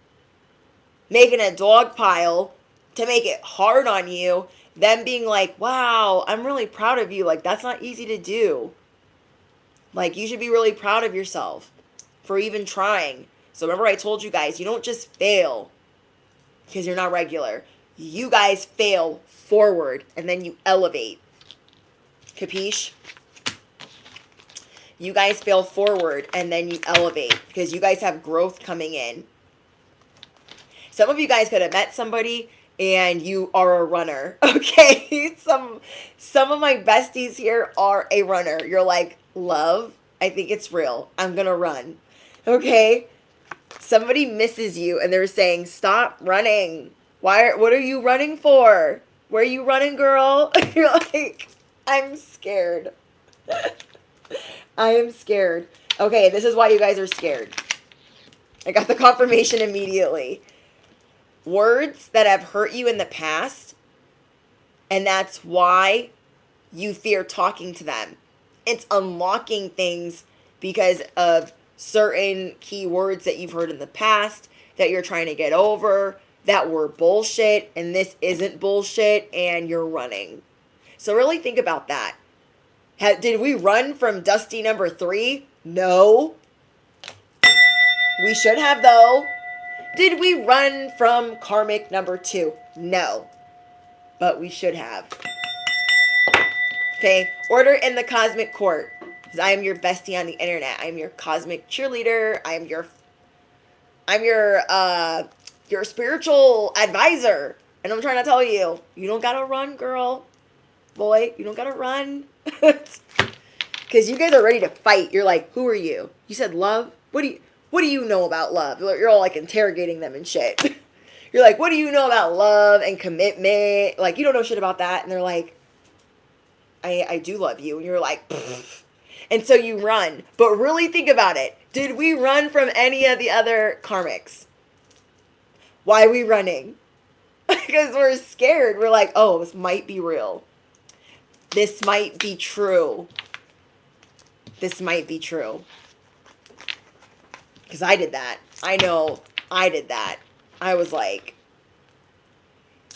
making a dog pile to make it hard on you. Them being like, wow, I'm really proud of you. Like, that's not easy to do. Like, you should be really proud of yourself for even trying. So remember I told you guys, you don't just fail because you're not regular. You guys fail forward and then you elevate. Capiche? You guys fail forward and then you elevate because you guys have growth coming in. Some of you guys could have met somebody and you are a runner. Okay? Some of my besties here are a runner. You're like, love, I think it's real. I'm going to run. Okay? Somebody misses you and they're saying, stop running. What are you running for? Where are you running, girl? You're like, I'm scared. I am scared. Okay, this is why you guys are scared. I got the confirmation immediately. Words that have hurt you in the past, and that's why you fear talking to them. It's unlocking things because of certain key words that you've heard in the past that you're trying to get over, that were bullshit, and this isn't bullshit, and you're running. So really think about that. Did we run from dusty number 3? No. We should have, though. Did we run from karmic number 2? No. But we should have. Okay, order in the cosmic court. Because I am your bestie on the internet. I am your cosmic cheerleader. I am your spiritual advisor. And I'm trying to tell you, you don't gotta run, girl. Boy, you don't gotta run. Because you guys are ready to fight. You're like, who are you? You said love? What do you know about love? You're all like interrogating them and shit. You're like, what do you know about love and commitment? Like, you don't know shit about that. And they're like, I do love you. And you're like, pfft. And so you run. But really think about it. Did we run from any of the other karmics? Why are we running? Because we're scared. We're like, oh, this might be real. This might be true. This might be true. Because I did that. I know I did that. I was like,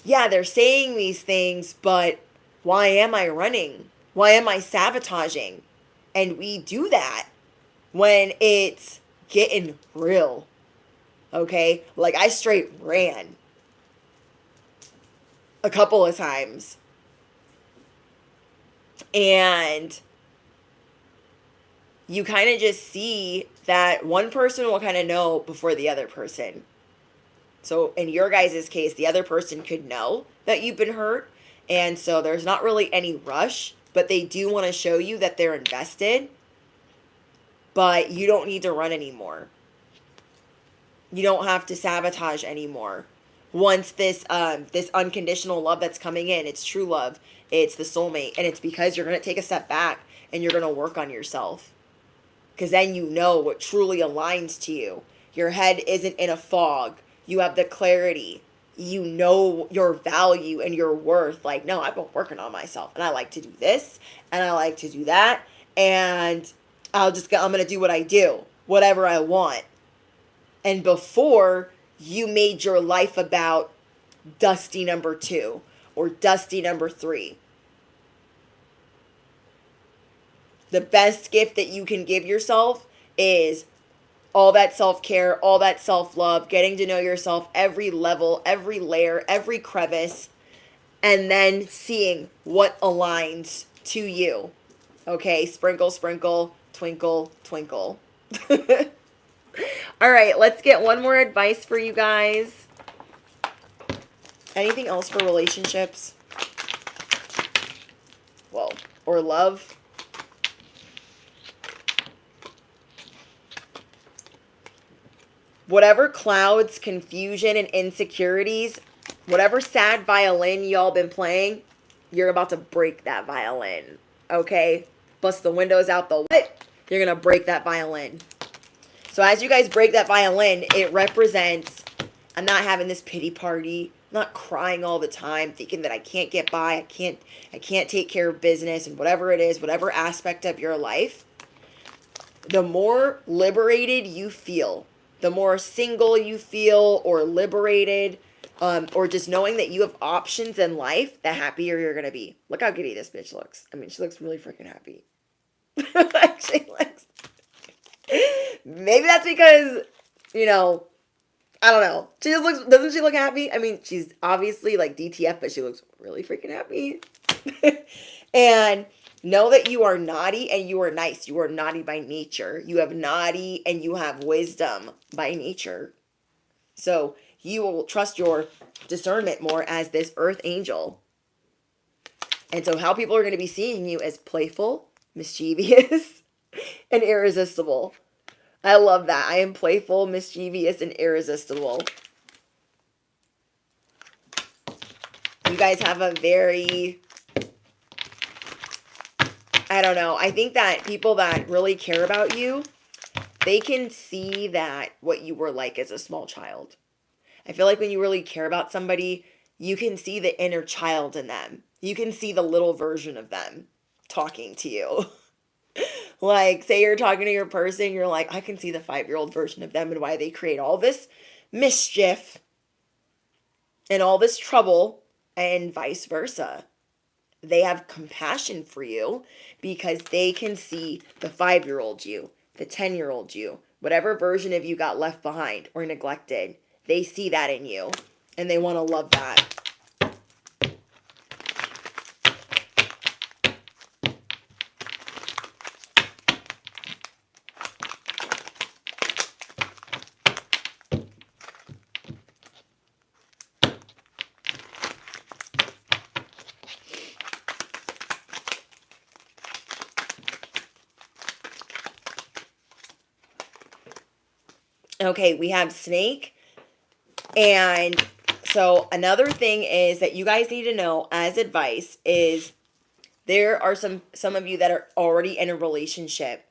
yeah, they're saying these things, but why am I running? Why am I sabotaging? And we do that when it's getting real. Okay? Like, I straight ran a couple of times. And you kind of just see that one person will kind of know before the other person. So in your guys' case, the other person could know that you've been hurt. And so there's not really any rush, but they do want to show you that they're invested. But you don't need to run anymore. You don't have to sabotage anymore. Once this unconditional love that's coming in, it's true love, it's the soulmate, and it's because you're going to take a step back and you're going to work on yourself. Because then you know what truly aligns to you. Your head isn't in a fog. You have the clarity. You know your value and your worth. Like, no, I've been working on myself. And I like to do this. And I like to do that. And I'm going to do what I do. Whatever I want. And before, you made your life about Dusty number 2. Or Dusty number 3. The best gift that you can give yourself is all that self-care, all that self-love, getting to know yourself, every level, every layer, every crevice, and then seeing what aligns to you. Okay, sprinkle, sprinkle, twinkle, twinkle. All right, let's get one more advice for you guys. Anything else for relationships? Well, or love? Whatever clouds, confusion, and insecurities, whatever sad violin y'all been playing, you're about to break that violin. Okay? Bust the windows out the what? You're going to break that violin. So as you guys break that violin, it represents, I'm not having this pity party. I'm not crying all the time, thinking that I can't get by. I can't take care of business and whatever it is, whatever aspect of your life. The more liberated you feel, the more single you feel or liberated, or just knowing that you have options in life, the happier you're going to be. Look how giddy this bitch looks. I mean, she looks really freaking happy. She looks... Maybe that's because, you know, I don't know. She just looks, doesn't she look happy? I mean, she's obviously like DTF, but she looks really freaking happy. And know that you are naughty and you are nice. You are naughty by nature. You have naughty and you have wisdom by nature. So you will trust your discernment more as this earth angel. And so how people are going to be seeing you as playful, mischievous, and irresistible. I love that. I am playful, mischievous, and irresistible. You guys have a very... I don't know. I think that people that really care about you, they can see that what you were like as a small child. I feel like when you really care about somebody, you can see the inner child in them. You can see the little version of them talking to you. Like, say you're talking to your person, you're like, I can see the 5-year-old version of them and why they create all this mischief and all this trouble, and vice versa. They have compassion for you because they can see the 5-year-old you, the 10-year-old you, whatever version of you got left behind or neglected. They see that in you and they want to love that. Okay, we have snake. And so another thing is that you guys need to know as advice is there are some of you that are already in a relationship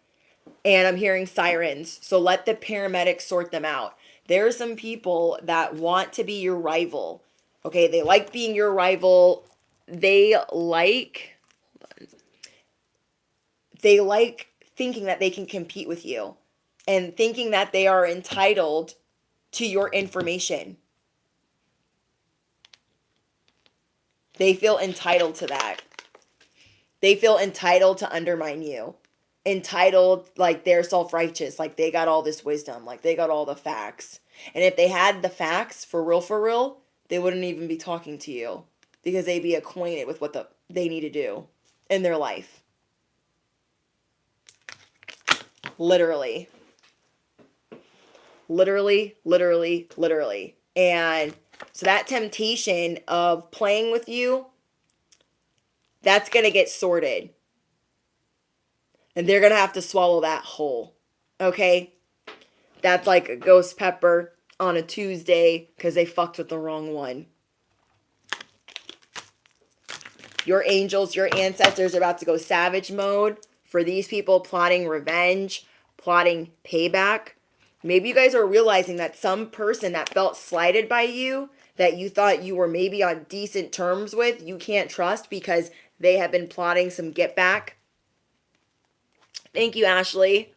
and I'm hearing sirens. So let the paramedics sort them out. There are some people that want to be your rival. Okay, they like being your rival. They like thinking that they can compete with you and thinking that they are entitled to your information. They feel entitled to that. They feel entitled to undermine you entitled, like they're self-righteous, like they got all this wisdom, like they got all the facts. And if they had the facts for real, they wouldn't even be talking to you because they'd be acquainted with what they need to do in their life. Literally. Literally. And so that temptation of playing with you, that's going to get sorted. And they're going to have to swallow that whole. Okay? That's like a ghost pepper on a Tuesday because they fucked with the wrong one. Your angels, your ancestors are about to go savage mode for these people plotting revenge, plotting payback. Maybe you guys are realizing that some person that felt slighted by you, that you thought you were maybe on decent terms with, you can't trust because they have been plotting some get back. Thank you, Ashley.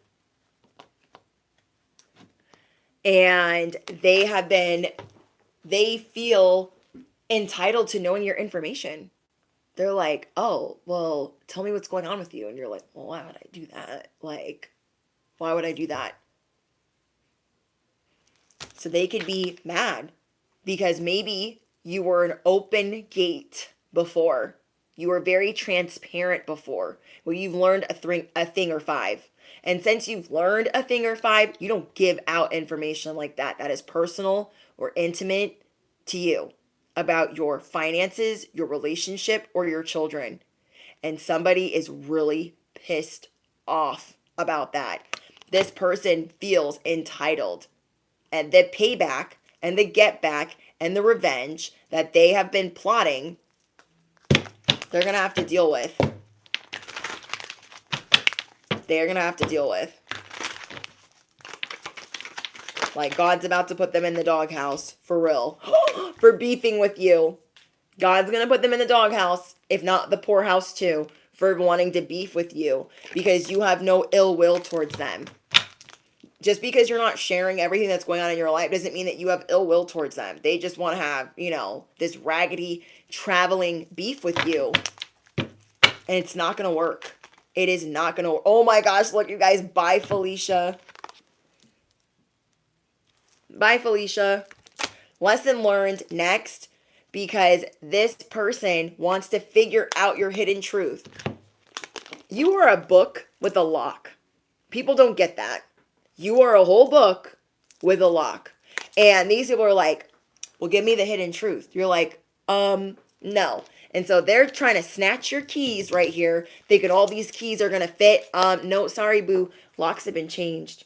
And they feel entitled to knowing your information. They're like, oh, well, tell me what's going on with you. And you're like, well, why would I do that? Like, why would I do that? So they could be mad because maybe you were an open gate before. You were very transparent before. Well, you've learned a thing or five. And since you've learned a thing or five, you don't give out information like that. That is personal or intimate to you about your finances, your relationship, or your children. And somebody is really pissed off about that. This person feels entitled. And the payback and the get back and the revenge that they have been plotting, they're going to have to deal with. They're going to have to deal with. Like God's about to put them in the doghouse, for real. For beefing with you. God's going to put them in the doghouse, if not the poorhouse too, for wanting to beef with you. Because you have no ill will towards them. Just because you're not sharing everything that's going on in your life doesn't mean that you have ill will towards them. They just want to have, this raggedy traveling beef with you. And it's not going to work. It is not going to. Oh my gosh, look, you guys. Bye, Felicia. Bye, Felicia. Lesson learned next, because this person wants to figure out your hidden truth. You are a book with a lock. People don't get that. You are a whole book with a lock. And these people are like, well, give me the hidden truth. You're like, no. And so they're trying to snatch your keys right here, thinking all these keys are going to fit. No, sorry, boo. Locks have been changed.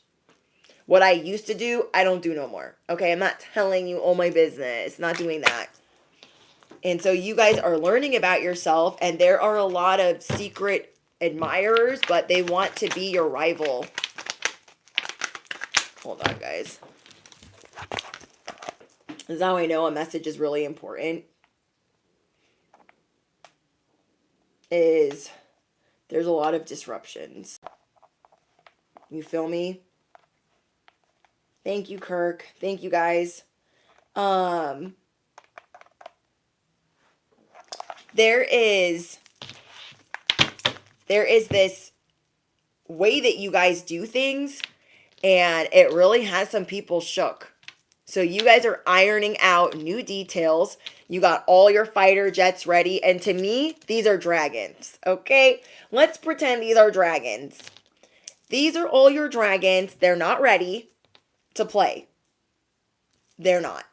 What I used to do, I don't do no more. Okay, I'm not telling you all my business. Not doing that. And so you guys are learning about yourself, and there are a lot of secret admirers, but they want to be your rival. Hold on, guys. This is how I know a message is really important. Is there's a lot of disruptions. You feel me? Thank you, Kirk. Thank you, guys. There is this way that you guys do things, and it really has some people shook. So you guys are ironing out new details. You got all your fighter jets ready. And to me, these are dragons. Okay? Let's pretend these are dragons. These are all your dragons. They're not ready to play. They're not.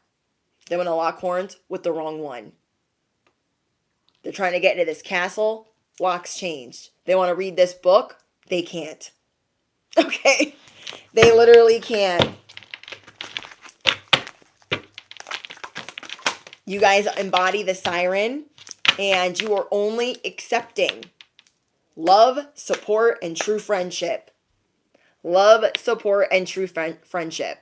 They want to lock horns with the wrong one. They're trying to get into this castle. Locks changed. They want to read this book. They can't. Okay? They literally can't. You guys embody the siren, and you are only accepting love, support, and true friendship. Love, support, and true friendship.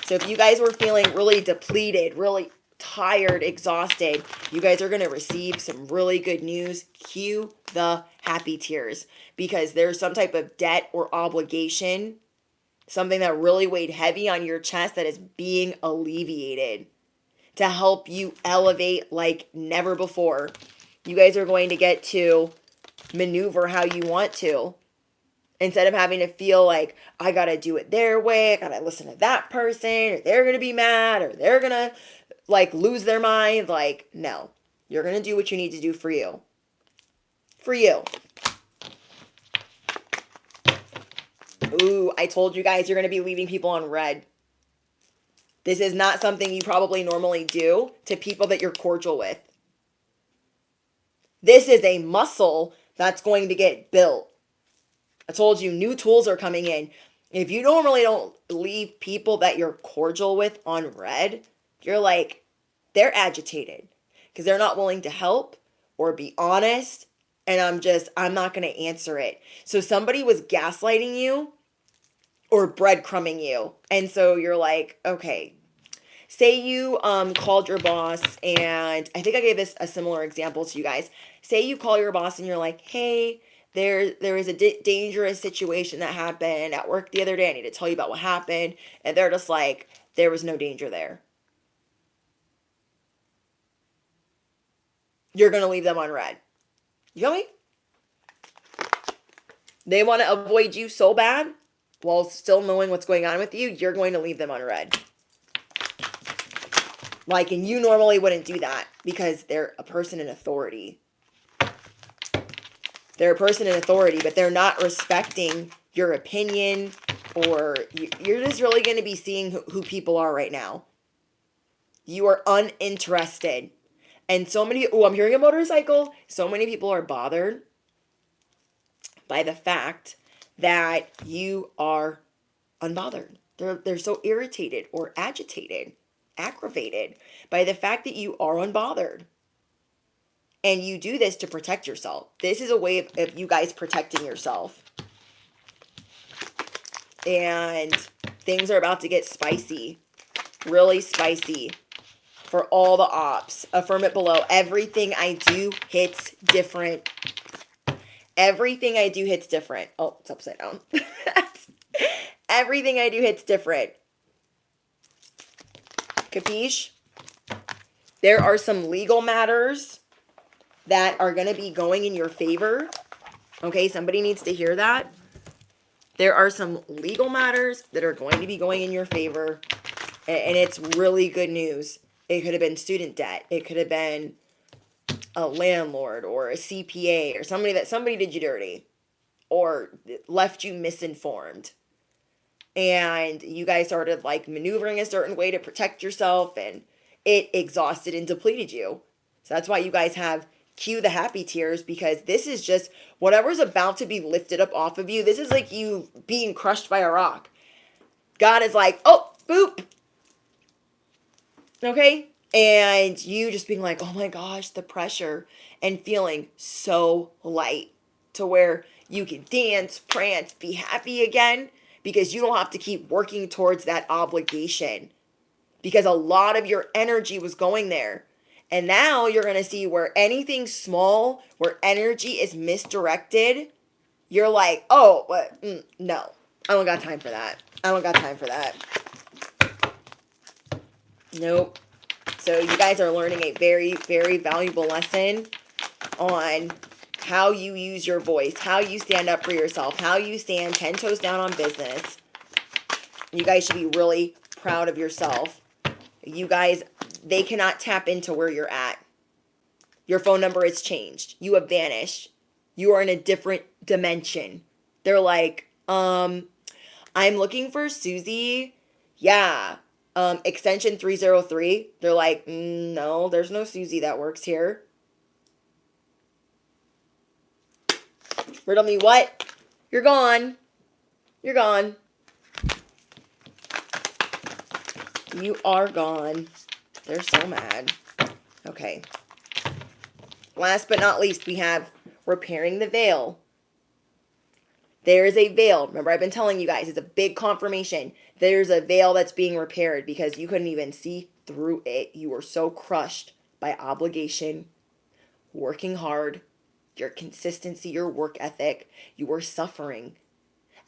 So if you guys were feeling really depleted, really tired, exhausted, you guys are going to receive some really good news. Cue the happy tears, because there's some type of debt or obligation, something that really weighed heavy on your chest that is being alleviated to help you elevate like never before. You guys are going to get to maneuver how you want to. Instead of having to feel like, I gotta do it their way, I gotta listen to that person, or they're gonna be mad, or they're gonna like lose their mind. Like, no. You're gonna do what you need to do for you. For you. Ooh, I told you guys you're gonna be leaving people on red. This is not something you probably normally do to people that you're cordial with. This is a muscle that's going to get built. I told you new tools are coming in. If you normally don't leave people that you're cordial with on red, you're like, they're agitated because they're not willing to help or be honest. And I'm not going to answer it. So somebody was gaslighting you or breadcrumbing you. And so you're like, okay, say you called your boss, and I think I gave this a similar example to you guys. Say you call your boss and you're like, hey, there is a dangerous situation that happened at work the other day. I need to tell you about what happened. And they're just like, there was no danger there. You're going to leave them on red. You know me? They want to avoid you so bad while still knowing what's going on with you. You're going to leave them on red. Like, and you normally wouldn't do that because they're a person in authority. They're a person in authority, but they're not respecting your opinion, or you're just really going to be seeing who people are right now. You are uninterested. And so many, I'm hearing a motorcycle. So many people are bothered by the fact that you are unbothered. They're so irritated or agitated, aggravated by the fact that you are unbothered. And you do this to protect yourself. This is a way of you guys protecting yourself. And things are about to get spicy. Really spicy. For all the ops. Affirm it below. Everything I do hits different. Everything I do hits different. Oh, it's upside down. Everything I do hits different. Capiche? There are some legal matters that are going to be going in your favor. Okay, somebody needs to hear that. There are some legal matters that are going to be going in your favor. And it's really good news. It could have been student debt. It could have been a landlord or a CPA or somebody did you dirty or left you misinformed. And you guys started like maneuvering a certain way to protect yourself, and it exhausted and depleted you. So that's why you guys have cue the happy tears, because this is just whatever's about to be lifted up off of you. This is like you being crushed by a rock. God is like, oh, boop. Okay? And you just being like, oh my gosh, the pressure, and feeling so light to where you can dance, prance, be happy again, because you don't have to keep working towards that obligation, because a lot of your energy was going there. And now you're going to see where anything small, where energy is misdirected, you're like, oh, but no, I don't got time for that. I don't got time for that. Nope. So you guys are learning a very, very valuable lesson on how you use your voice, how you stand up for yourself, how you stand 10 toes down on business. You guys should be really proud of yourself. You guys, they cannot tap into where you're at. Your phone number has changed. You have vanished. You are in a different dimension. They're like, I'm looking for Susie. Yeah. Extension 303. They're like, no, there's no Susie that works here. Riddle me what? You're gone. You're gone. You are gone. They're so mad. Okay. Last but not least, we have repairing the veil. There is a veil. Remember, I've been telling you guys, it's a big confirmation. There's a veil that's being repaired because you couldn't even see through it. You were so crushed by obligation, working hard, your consistency, your work ethic. You were suffering.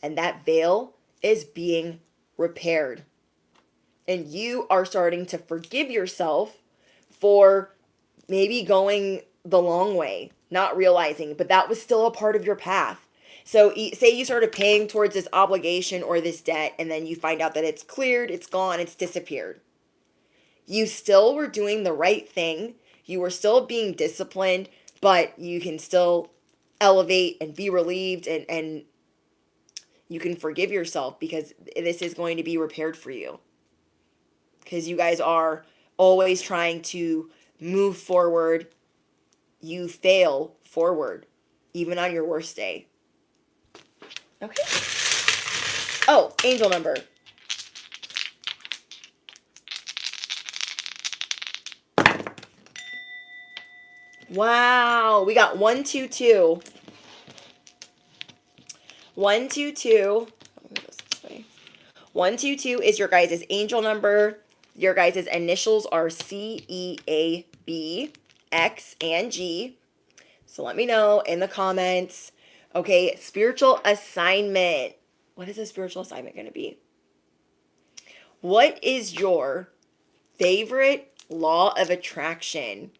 And that veil is being repaired. And you are starting to forgive yourself for maybe going the long way. not realizing, but that was still a part of your path. So say you started paying towards this obligation or this debt, and then you find out that it's cleared, it's gone, it's disappeared. You still were doing the right thing. You were still being disciplined, but you can still elevate and be relieved, and you can forgive yourself because this is going to be repaired for you. Because you guys are always trying to move forward. You fail forward, even on your worst day. Okay. Oh, angel number. Wow, we got 122. 122. 122 is your guys' angel number. Your guys' initials are C, E, A, B, X, and G. So let me know in the comments. Okay, spiritual assignment. What is a spiritual assignment going to be? What is your favorite law of attraction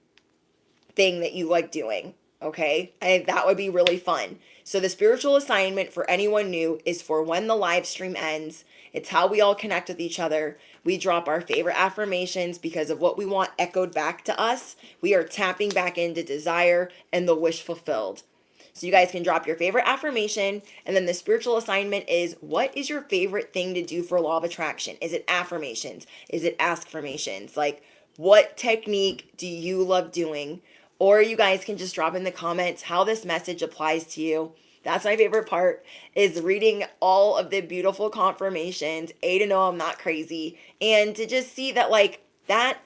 thing that you like doing? Okay, that would be really fun. So the spiritual assignment for anyone new is for when the live stream ends. It's how we all connect with each other. We drop our favorite affirmations because of what we want echoed back to us. We are tapping back into desire and the wish fulfilled. So you guys can drop your favorite affirmation, and then the spiritual assignment is, what is your favorite thing to do for law of attraction? Is it affirmations? Is it askformations? Like, what technique do you love doing? Or you guys can just drop in the comments how this message applies to you. That's my favorite part, is reading all of the beautiful confirmations, A, to know I'm not crazy, and to just see that, like, that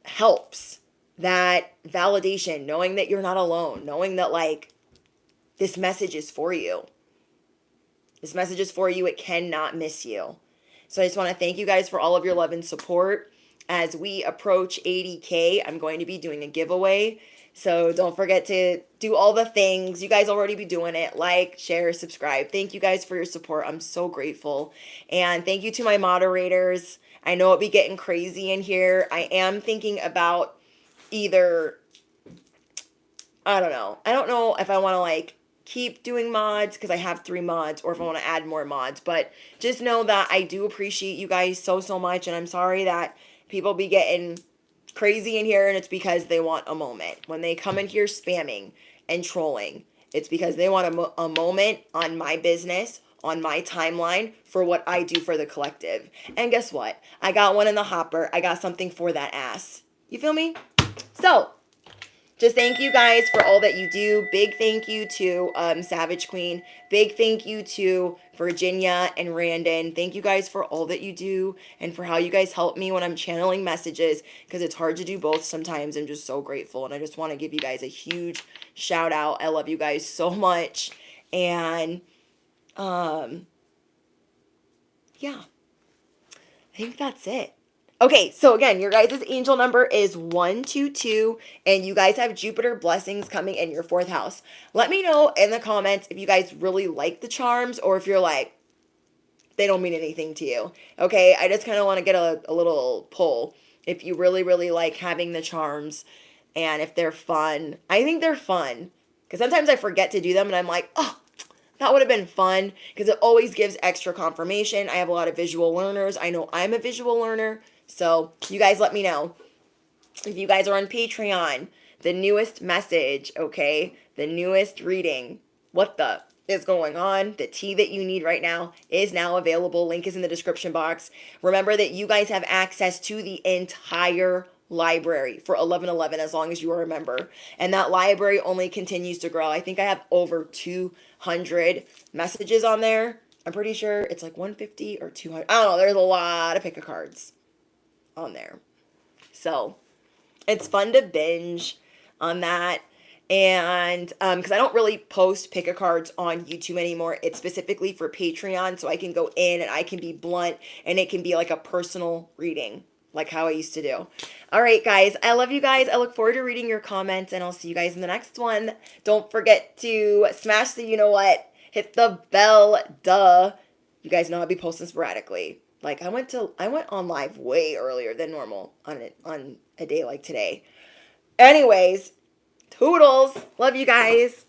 helps. That validation, knowing that you're not alone, knowing that, like, this message is for you. This message is for you. It cannot miss you. So I just want to thank you guys for all of your love and support. As we approach 80K, I'm going to be doing a giveaway. So don't forget to do all the things. You guys already be doing it. Like, share, subscribe. Thank you guys for your support. I'm so grateful. And thank you to my moderators. I know it be getting crazy in here. I am thinking about either, I don't know if I want to, like, keep doing mods because I have 3 mods, or if I want to add more mods. But just know that I do appreciate you guys so much, and I'm sorry that people be getting crazy in here, and it's because they want a moment. When they come in here spamming and trolling, it's because they want a moment on my business, on my timeline, for what I do for the collective. And guess what? I got one in the hopper. I got something for that ass. You feel me? So, just thank you guys for all that you do. Big thank you to Savage Queen. Big thank you to Virginia and Randon. Thank you guys for all that you do and for how you guys help me when I'm channeling messages, because it's hard to do both sometimes. I'm just so grateful, and I just want to give you guys a huge shout out. I love you guys so much. And yeah, I think that's it. Okay, so again, your guys' angel number is 122, and you guys have Jupiter blessings coming in your 4th house. Let me know in the comments if you guys really like the charms, or if you're like, they don't mean anything to you. Okay, I just kind of want to get a little poll. If you really like having the charms, and if they're fun. I think they're fun, because sometimes I forget to do them, and I'm like, oh, that would have been fun, because it always gives extra confirmation. I have a lot of visual learners. I know I'm a visual learner. So you guys let me know. If you guys are on Patreon, the newest message, okay? The newest reading. What the is going on? The tea that you need right now is now available. Link is in the description box. Remember that you guys have access to the entire library for 1111 as long as you are a member. And that library only continues to grow. I think I have over 200 messages on there. I'm pretty sure it's like 150 or 200. I don't know. There's a lot of pick-a-cards on there. So it's fun to binge on that. And because I don't really post pick-a-cards on YouTube anymore. It's specifically for Patreon, so I can go in and I can be blunt, and it can be like a personal reading, like how I used to do. All right, guys. I love you guys. I look forward to reading your comments, and I'll see you guys in the next one. Don't forget to smash the you-know-what. Hit the bell. Duh. You guys know I'll be posting sporadically. Like, I went on live way earlier than normal on a day like today. Anyways, Toodles. Love you guys.